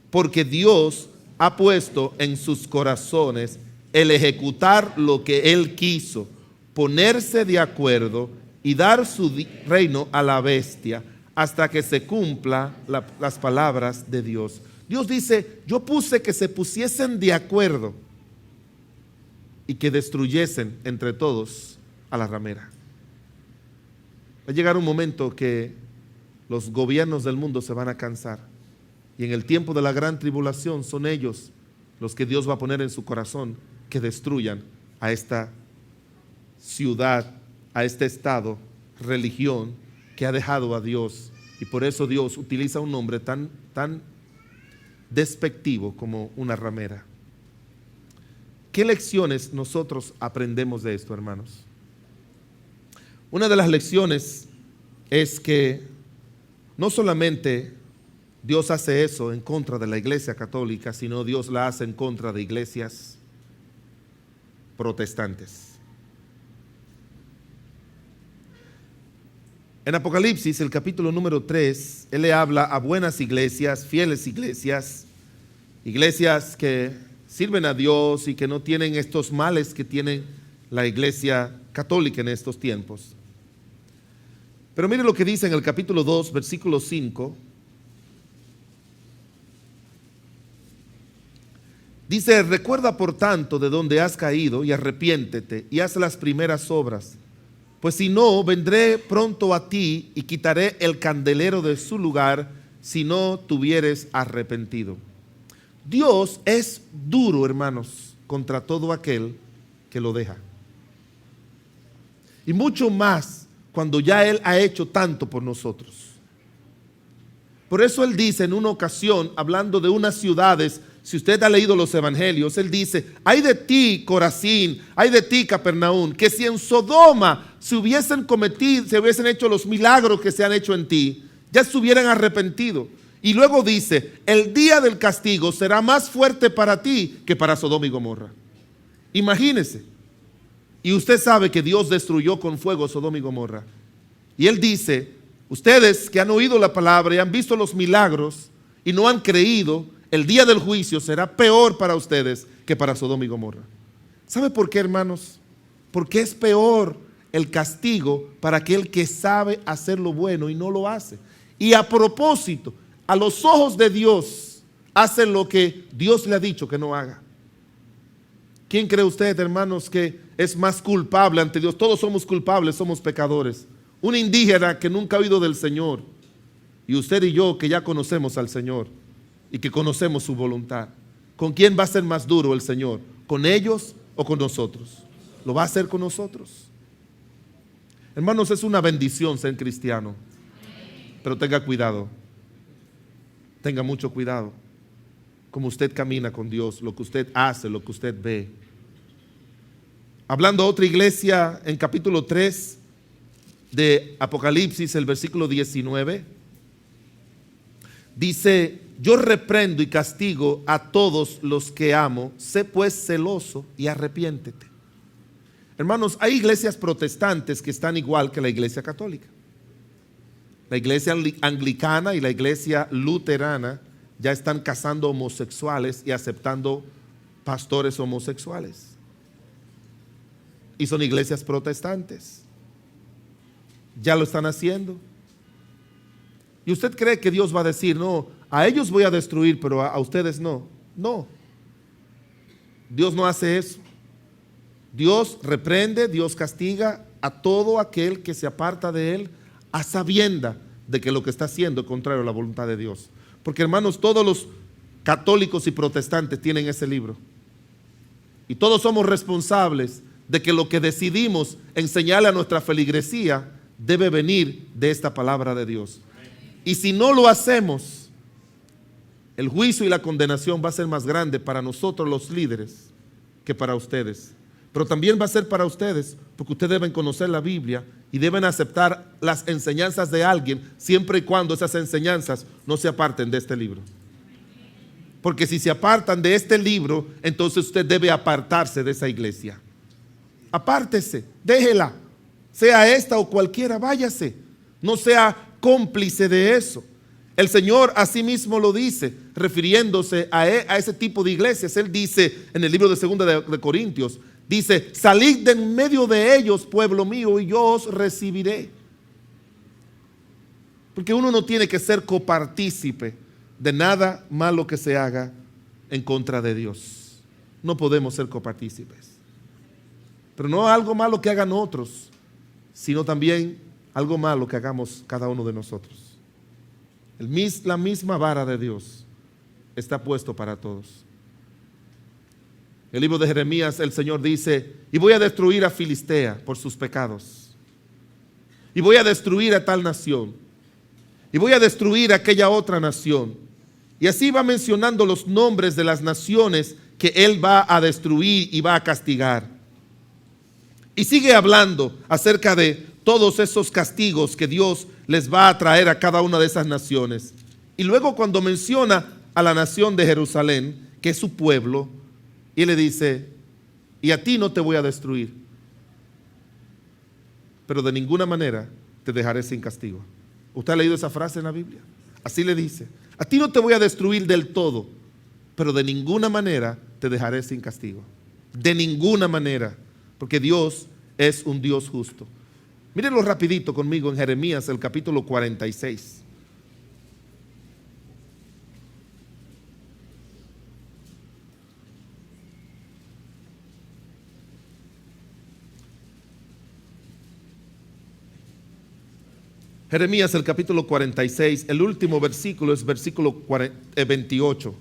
Porque Dios ha puesto en sus corazones el ejecutar lo que Él quiso, ponerse de acuerdo y dar su reino a la bestia hasta que se cumpla las palabras de Dios. Dios dice: yo puse que se pusiesen de acuerdo y que destruyesen entre todos a la ramera. Va a llegar un momento que los gobiernos del mundo se van a cansar, y en el tiempo de la gran tribulación son ellos los que Dios va a poner en su corazón que destruyan a esta ciudad, a este estado, religión que ha dejado a Dios. Y por eso Dios utiliza un nombre tan despectivo como una ramera. ¿Qué lecciones nosotros aprendemos de esto, hermanos? Una de las lecciones es que no solamente Dios hace eso en contra de la iglesia católica, sino Dios la hace en contra de iglesias protestantes. En Apocalipsis, el capítulo número 3, Él le habla a buenas iglesias, fieles iglesias, iglesias que sirven a Dios y que no tienen estos males que tiene la iglesia católica en estos tiempos. Pero mire lo que dice en el capítulo 2, versículo 5. Dice: recuerda por tanto de donde has caído y arrepiéntete y haz las primeras obras. Pues si no, vendré pronto a ti y quitaré el candelero de su lugar si no te hubieres arrepentido. Dios es duro, hermanos, contra todo aquel que lo deja. Y mucho más cuando ya Él ha hecho tanto por nosotros. Por eso Él dice en una ocasión, hablando de unas ciudades, si usted ha leído los evangelios, Él dice: ay de ti, Corazín, ay de ti, Capernaum, que si en Sodoma se hubiesen hecho los milagros que se han hecho en ti, ya se hubieran arrepentido. Y luego dice: el día del castigo será más fuerte para ti que para Sodoma y Gomorra. Imagínese. Y usted sabe que Dios destruyó con fuego Sodoma y Gomorra. Y Él dice: ustedes que han oído la palabra y han visto los milagros y no han creído, el día del juicio será peor para ustedes que para Sodoma y Gomorra. ¿Sabe por qué, hermanos? Porque es peor el castigo para aquel que sabe hacer lo bueno y no lo hace. Y a propósito, a los ojos de Dios, hace lo que Dios le ha dicho que no haga. ¿Quién cree usted, hermanos, que es más culpable ante Dios? Todos somos culpables, somos pecadores. Un indígena que nunca ha oído del Señor, y usted y yo que ya conocemos al Señor y que conocemos su voluntad. ¿Con quién va a ser más duro el Señor? ¿Con ellos o con nosotros? Lo va a hacer con nosotros. Hermanos, es una bendición ser cristiano, pero tenga cuidado, tenga mucho cuidado como usted camina con Dios, lo que usted hace, lo que usted ve. Hablando a otra iglesia en capítulo 3 de Apocalipsis, el versículo 19, dice: yo reprendo y castigo a todos los que amo, sé pues celoso y arrepiéntete. Hermanos, hay iglesias protestantes que están igual que la iglesia católica. La iglesia anglicana y la iglesia luterana ya están casando homosexuales y aceptando pastores homosexuales. Y son iglesias protestantes. Ya lo están haciendo. ¿Y usted cree que Dios va a decir: no, a ellos voy a destruir, pero a ustedes no? No. Dios no hace eso. Dios reprende, Dios castiga a todo aquel que se aparta de Él a sabienda de que lo que está haciendo es contrario a la voluntad de Dios. Porque, hermanos, todos los católicos y protestantes tienen ese libro. Y todos somos responsables de que lo que decidimos enseñarle a nuestra feligresía debe venir de esta palabra de Dios. Y si no lo hacemos, el juicio y la condenación va a ser más grande para nosotros los líderes que para ustedes. Pero también va a ser para ustedes, porque ustedes deben conocer la Biblia y deben aceptar las enseñanzas de alguien, siempre y cuando esas enseñanzas no se aparten de este libro. Porque si se apartan de este libro, entonces usted debe apartarse de esa iglesia. Apártese, déjela, sea esta o cualquiera, váyase. No sea cómplice de eso. El Señor asimismo lo dice, refiriéndose a ese tipo de iglesias. Él dice en el libro de 2 de Corintios, dice: salid de en medio de ellos, pueblo mío, y yo os recibiré. Porque uno no tiene que ser copartícipe de nada malo que se haga en contra de Dios. No podemos ser copartícipes. Pero no algo malo que hagan otros, sino también algo malo que hagamos cada uno de nosotros. La misma vara de Dios está puesto para todos. En el libro de Jeremías el Señor dice: y voy a destruir a Filistea por sus pecados, y voy a destruir a tal nación, y voy a destruir a aquella otra nación. Y así va mencionando los nombres de las naciones que Él va a destruir y va a castigar. Y sigue hablando acerca de todos esos castigos que Dios les va a traer a cada una de esas naciones. Y luego cuando menciona a la nación de Jerusalén, que es su pueblo, y él le dice, y a ti no te voy a destruir, pero de ninguna manera te dejaré sin castigo. ¿Usted ha leído esa frase en la Biblia? Así le dice, a ti no te voy a destruir del todo, pero de ninguna manera te dejaré sin castigo. De ninguna manera, porque Dios es un Dios justo. Mírenlo rapidito conmigo en Jeremías, el capítulo 46. Jeremías, el capítulo 46, el último versículo es versículo 28.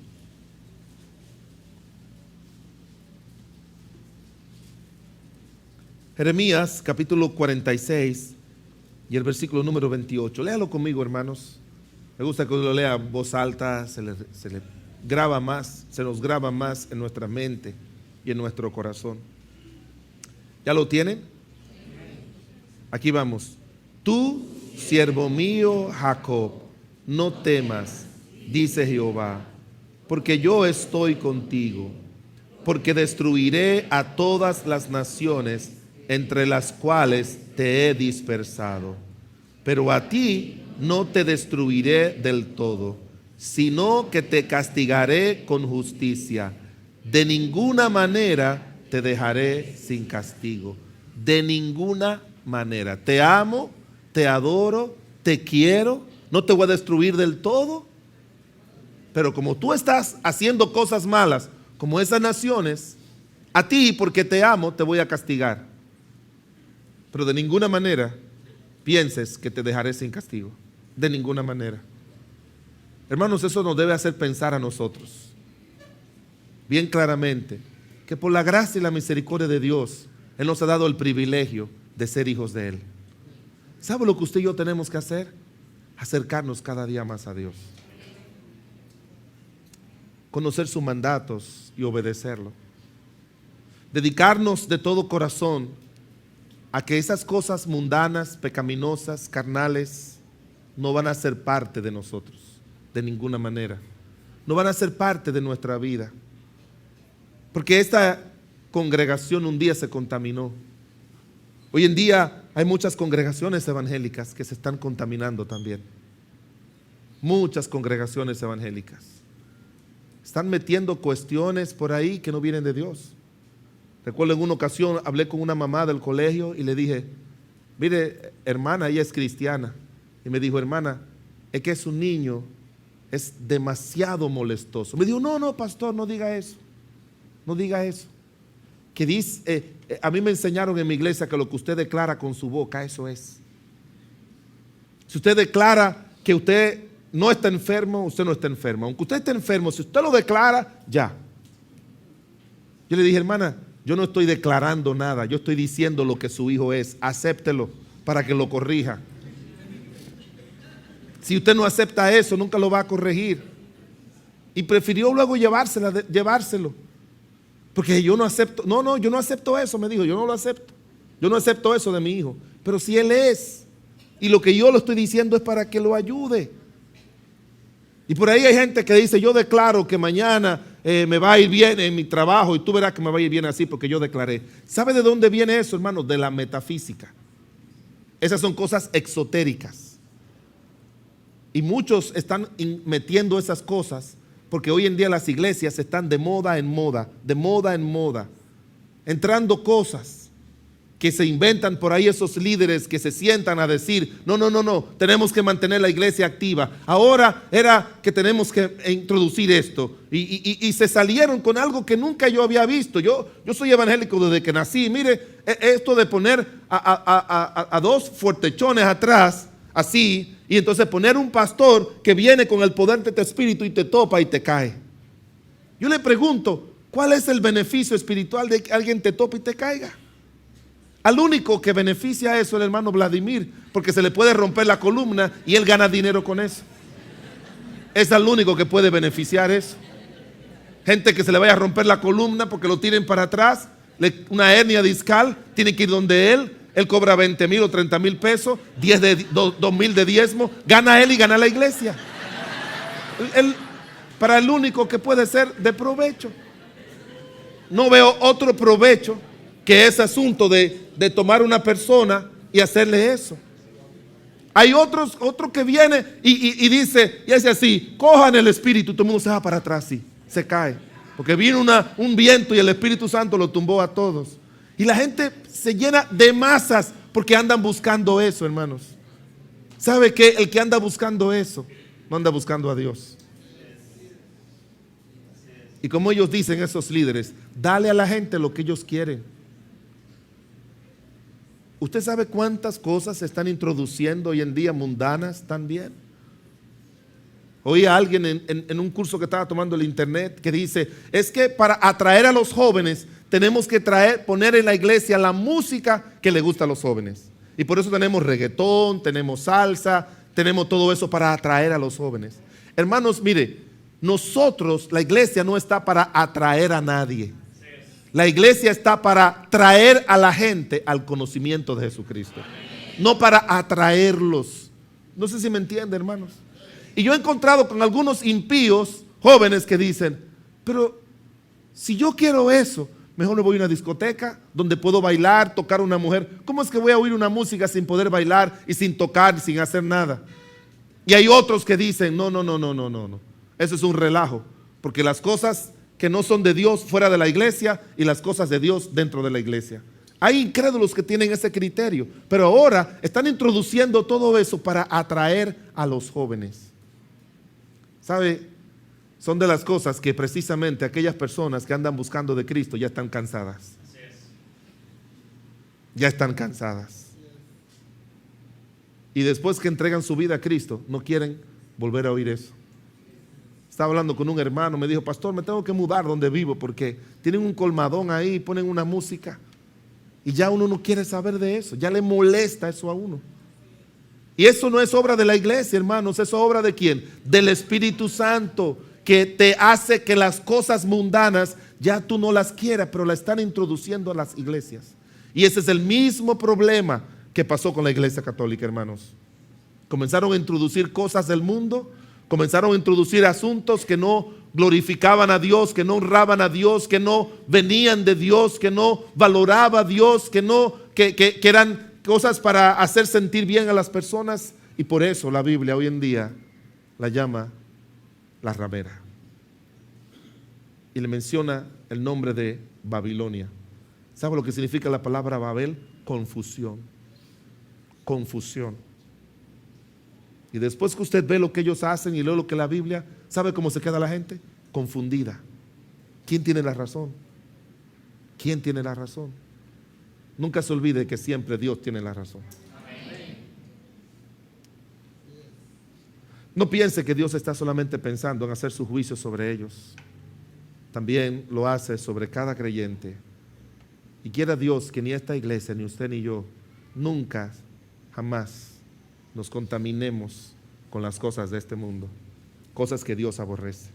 Jeremías, capítulo 46 y el versículo número 28. Léalo conmigo, hermanos. Me gusta que lo lea en voz alta, se le graba más, se nos graba más en nuestra mente y en nuestro corazón. ¿Ya lo tienen? Aquí vamos. Tú, siervo mío Jacob, no temas, dice Jehová, porque yo estoy contigo, porque destruiré a todas las naciones entre las cuales te he dispersado. Pero a ti no te destruiré del todo, sino que te castigaré con justicia. De ninguna manera te dejaré sin castigo. De ninguna manera. Te amo, te adoro, te quiero, no te voy a destruir del todo. Pero como tú estás haciendo cosas malas, como esas naciones, a ti, porque te amo, te voy a castigar. Pero de ninguna manera pienses que te dejaré sin castigo. De ninguna manera. Hermanos, eso nos debe hacer pensar a nosotros bien claramente que por la gracia y la misericordia de Dios, Él nos ha dado el privilegio de ser hijos de Él. ¿Sabe lo que usted y yo tenemos que hacer? Acercarnos cada día más a Dios. Conocer sus mandatos y obedecerlo. Dedicarnos de todo corazón a que esas cosas mundanas, pecaminosas, carnales, no van a ser parte de nosotros, de ninguna manera. No van a ser parte de nuestra vida. Porque esta congregación un día se contaminó. Hoy en día hay muchas congregaciones evangélicas que se están contaminando también. Muchas congregaciones evangélicas. Están metiendo cuestiones por ahí que no vienen de Dios. Recuerdo en una ocasión hablé con una mamá del colegio y le dije, mire hermana, ella es cristiana. Y me dijo, hermana, es que es un niño, es demasiado molestoso. Me dijo, no, pastor, no diga eso. No diga eso. Que dice, a mí me enseñaron en mi iglesia que lo que usted declara con su boca, eso es. Si usted declara que usted no está enfermo, usted no está enfermo. Aunque usted esté enfermo, si usted lo declara, ya. Yo le dije, hermana, yo no estoy declarando nada, yo estoy diciendo lo que su hijo es. Acéptelo para que lo corrija. Si usted no acepta eso, nunca lo va a corregir. Y prefirió luego llevárselo. Porque yo no acepto, yo no acepto eso, me dijo, yo no lo acepto. Yo no acepto eso de mi hijo. Pero si él es, y lo que yo lo estoy diciendo es para que lo ayude. Y por ahí hay gente que dice, yo declaro que mañana me va a ir bien en mi trabajo y tú verás que me va a ir bien así porque yo declaré. ¿Sabe de dónde viene eso, hermano? De la metafísica. Esas son cosas exotéricas. Y muchos están metiendo esas cosas porque hoy en día las iglesias están de moda en moda, entrando cosas que se inventan por ahí esos líderes que se sientan a decir, no, tenemos que mantener la iglesia activa. Ahora era que tenemos que introducir esto. Y se salieron con algo que nunca yo había visto. Yo soy evangélico desde que nací. Mire, esto de poner a dos fuertechones atrás, así, y entonces poner un pastor que viene con el poder de tu espíritu y te topa y te cae. Yo le pregunto, ¿cuál es el beneficio espiritual de que alguien te tope y te caiga? Al único que beneficia eso es el hermano Vladimir, porque se le puede romper la columna y él gana dinero con eso. Es el único que puede beneficiar eso. Gente que se le vaya a romper la columna porque lo tiren para atrás, una hernia discal, tiene que ir donde él cobra 20,000 o 30,000 pesos, 2,000 de diezmo, gana él y gana la iglesia. para el único que puede ser de provecho. No veo otro provecho que ese asunto de tomar una persona y hacerle eso. Hay otro que viene y dice así, cojan el espíritu, todo el mundo se va para atrás, sí, se cae. Porque vino un viento y el Espíritu Santo lo tumbó a todos. Y la gente se llena de masas porque andan buscando eso, hermanos. ¿Sabe qué? El que anda buscando eso, no anda buscando a Dios. Y como ellos dicen, esos líderes, dale a la gente lo que ellos quieren. ¿Usted sabe cuántas cosas se están introduciendo hoy en día mundanas también? Oí a alguien en un curso que estaba tomando el internet que dice, es que para atraer a los jóvenes tenemos que poner en la iglesia la música que le gusta a los jóvenes. Y por eso tenemos reggaetón, tenemos salsa, tenemos todo eso para atraer a los jóvenes. Hermanos, mire, nosotros, la iglesia no está para atraer a nadie. La iglesia está para traer a la gente al conocimiento de Jesucristo, no para atraerlos. No sé si me entiende, hermanos. Y yo he encontrado con algunos impíos jóvenes que dicen, pero si yo quiero eso, mejor me voy a una discoteca donde puedo bailar, tocar a una mujer. ¿Cómo es que voy a oír una música sin poder bailar y sin tocar y sin hacer nada? Y hay otros que dicen, no. Eso es un relajo, porque las cosas que no son de Dios fuera de la iglesia y las cosas de Dios dentro de la iglesia. Hay incrédulos que tienen ese criterio, pero ahora están introduciendo todo eso para atraer a los jóvenes. ¿Sabe? Son de las cosas que precisamente aquellas personas que andan buscando de Cristo ya están cansadas. Ya están cansadas. Y después que entregan su vida a Cristo, no quieren volver a oír eso. Estaba hablando con un hermano, me dijo, pastor, me tengo que mudar donde vivo porque tienen un colmadón ahí, ponen una música y ya uno no quiere saber de eso, ya le molesta eso a uno. Y eso no es obra de la iglesia, hermanos, eso es obra de ¿quién? Del Espíritu Santo, que te hace que las cosas mundanas ya tú no las quieras, pero la están introduciendo a las iglesias. Y ese es el mismo problema que pasó con la iglesia católica, hermanos. Comenzaron a introducir cosas del mundo. Comenzaron a introducir asuntos que no glorificaban a Dios, que no honraban a Dios, que no venían de Dios, que no valoraba a Dios, que eran cosas para hacer sentir bien a las personas. Y por eso la Biblia hoy en día la llama la ramera. Y le menciona el nombre de Babilonia. ¿Sabe lo que significa la palabra Babel? Confusión. Confusión. Y después que usted ve lo que ellos hacen y lee lo que la Biblia, ¿sabe cómo se queda la gente? Confundida. ¿Quién tiene la razón? ¿Quién tiene la razón? Nunca se olvide que siempre Dios tiene la razón. No piense que Dios está solamente pensando en hacer su juicio sobre ellos. También lo hace sobre cada creyente. Y quiera Dios que ni esta iglesia, ni usted ni yo, nunca, jamás nos contaminemos con las cosas de este mundo, cosas que Dios aborrece.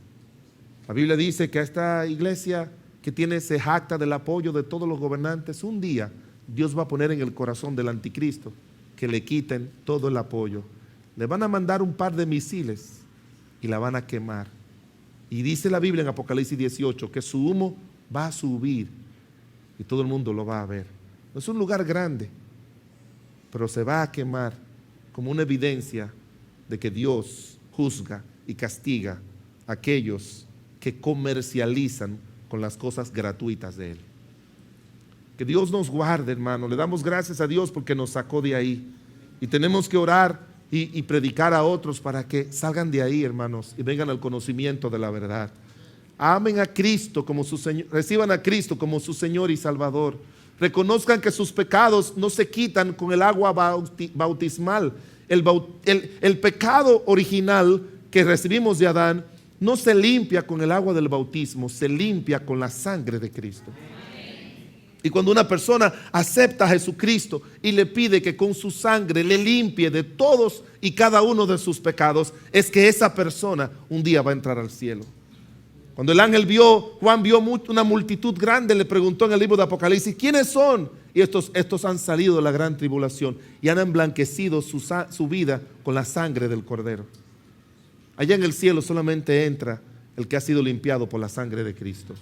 La Biblia dice que a esta iglesia que se jacta del apoyo de todos los gobernantes, un día Dios va a poner en el corazón del anticristo que le quiten todo el apoyo. Le van a mandar un par de misiles y la van a quemar. Y dice la Biblia en Apocalipsis 18 que su humo va a subir y todo el mundo lo va a ver. No es un lugar grande, pero se va a quemar como una evidencia de que Dios juzga y castiga a aquellos que comercializan con las cosas gratuitas de Él. Que Dios nos guarde, hermano. Le damos gracias a Dios porque nos sacó de ahí. Y tenemos que orar y predicar a otros para que salgan de ahí, hermanos, y vengan al conocimiento de la verdad. Amen a Cristo como su Señor, reciban a Cristo como su Señor y Salvador. Reconozcan que sus pecados no se quitan con el agua bautismal. El pecado original que recibimos de Adán no se limpia con el agua del bautismo, se limpia con la sangre de Cristo. Y cuando una persona acepta a Jesucristo y le pide que con su sangre le limpie de todos y cada uno de sus pecados, es que esa persona un día va a entrar al cielo. Cuando el ángel Juan vio una multitud grande, le preguntó en el libro de Apocalipsis, ¿quiénes son? Y estos han salido de la gran tribulación y han emblanquecido su vida con la sangre del Cordero. Allá en el cielo solamente entra el que ha sido limpiado por la sangre de Cristo.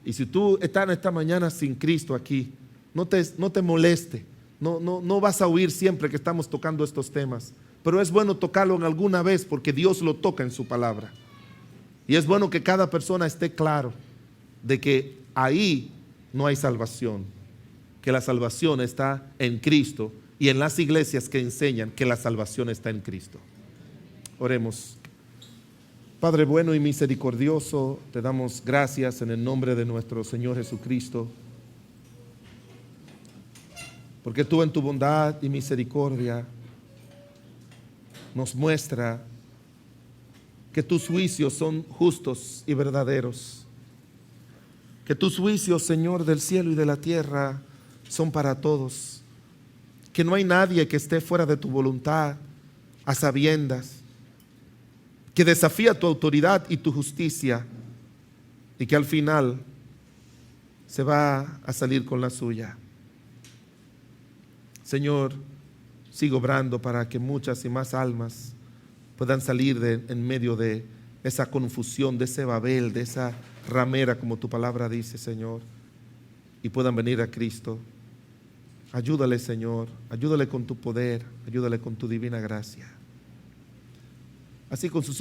Y si tú estás esta mañana sin Cristo aquí, no te moleste. No vas a oír siempre que estamos tocando estos temas. Pero es bueno tocarlo en alguna vez porque Dios lo toca en su palabra. Y es bueno que cada persona esté claro de que ahí no hay salvación. Que la salvación está en Cristo y en las iglesias que enseñan que la salvación está en Cristo. Oremos. Padre bueno y misericordioso, te damos gracias en el nombre de nuestro Señor Jesucristo, porque tú en tu bondad y misericordia nos muestra que tus juicios son justos y verdaderos, que tus juicios, Señor, del cielo y de la tierra son para todos, que no hay nadie que esté fuera de tu voluntad a sabiendas, que desafía tu autoridad y tu justicia y que al final se va a salir con la suya. Señor, sigo obrando para que muchas y más almas puedan salir en medio de esa confusión, de ese Babel, de esa ramera, como tu palabra dice, Señor, y puedan venir a Cristo. Ayúdale, Señor, ayúdale con tu poder, ayúdale con tu divina gracia. Así con sus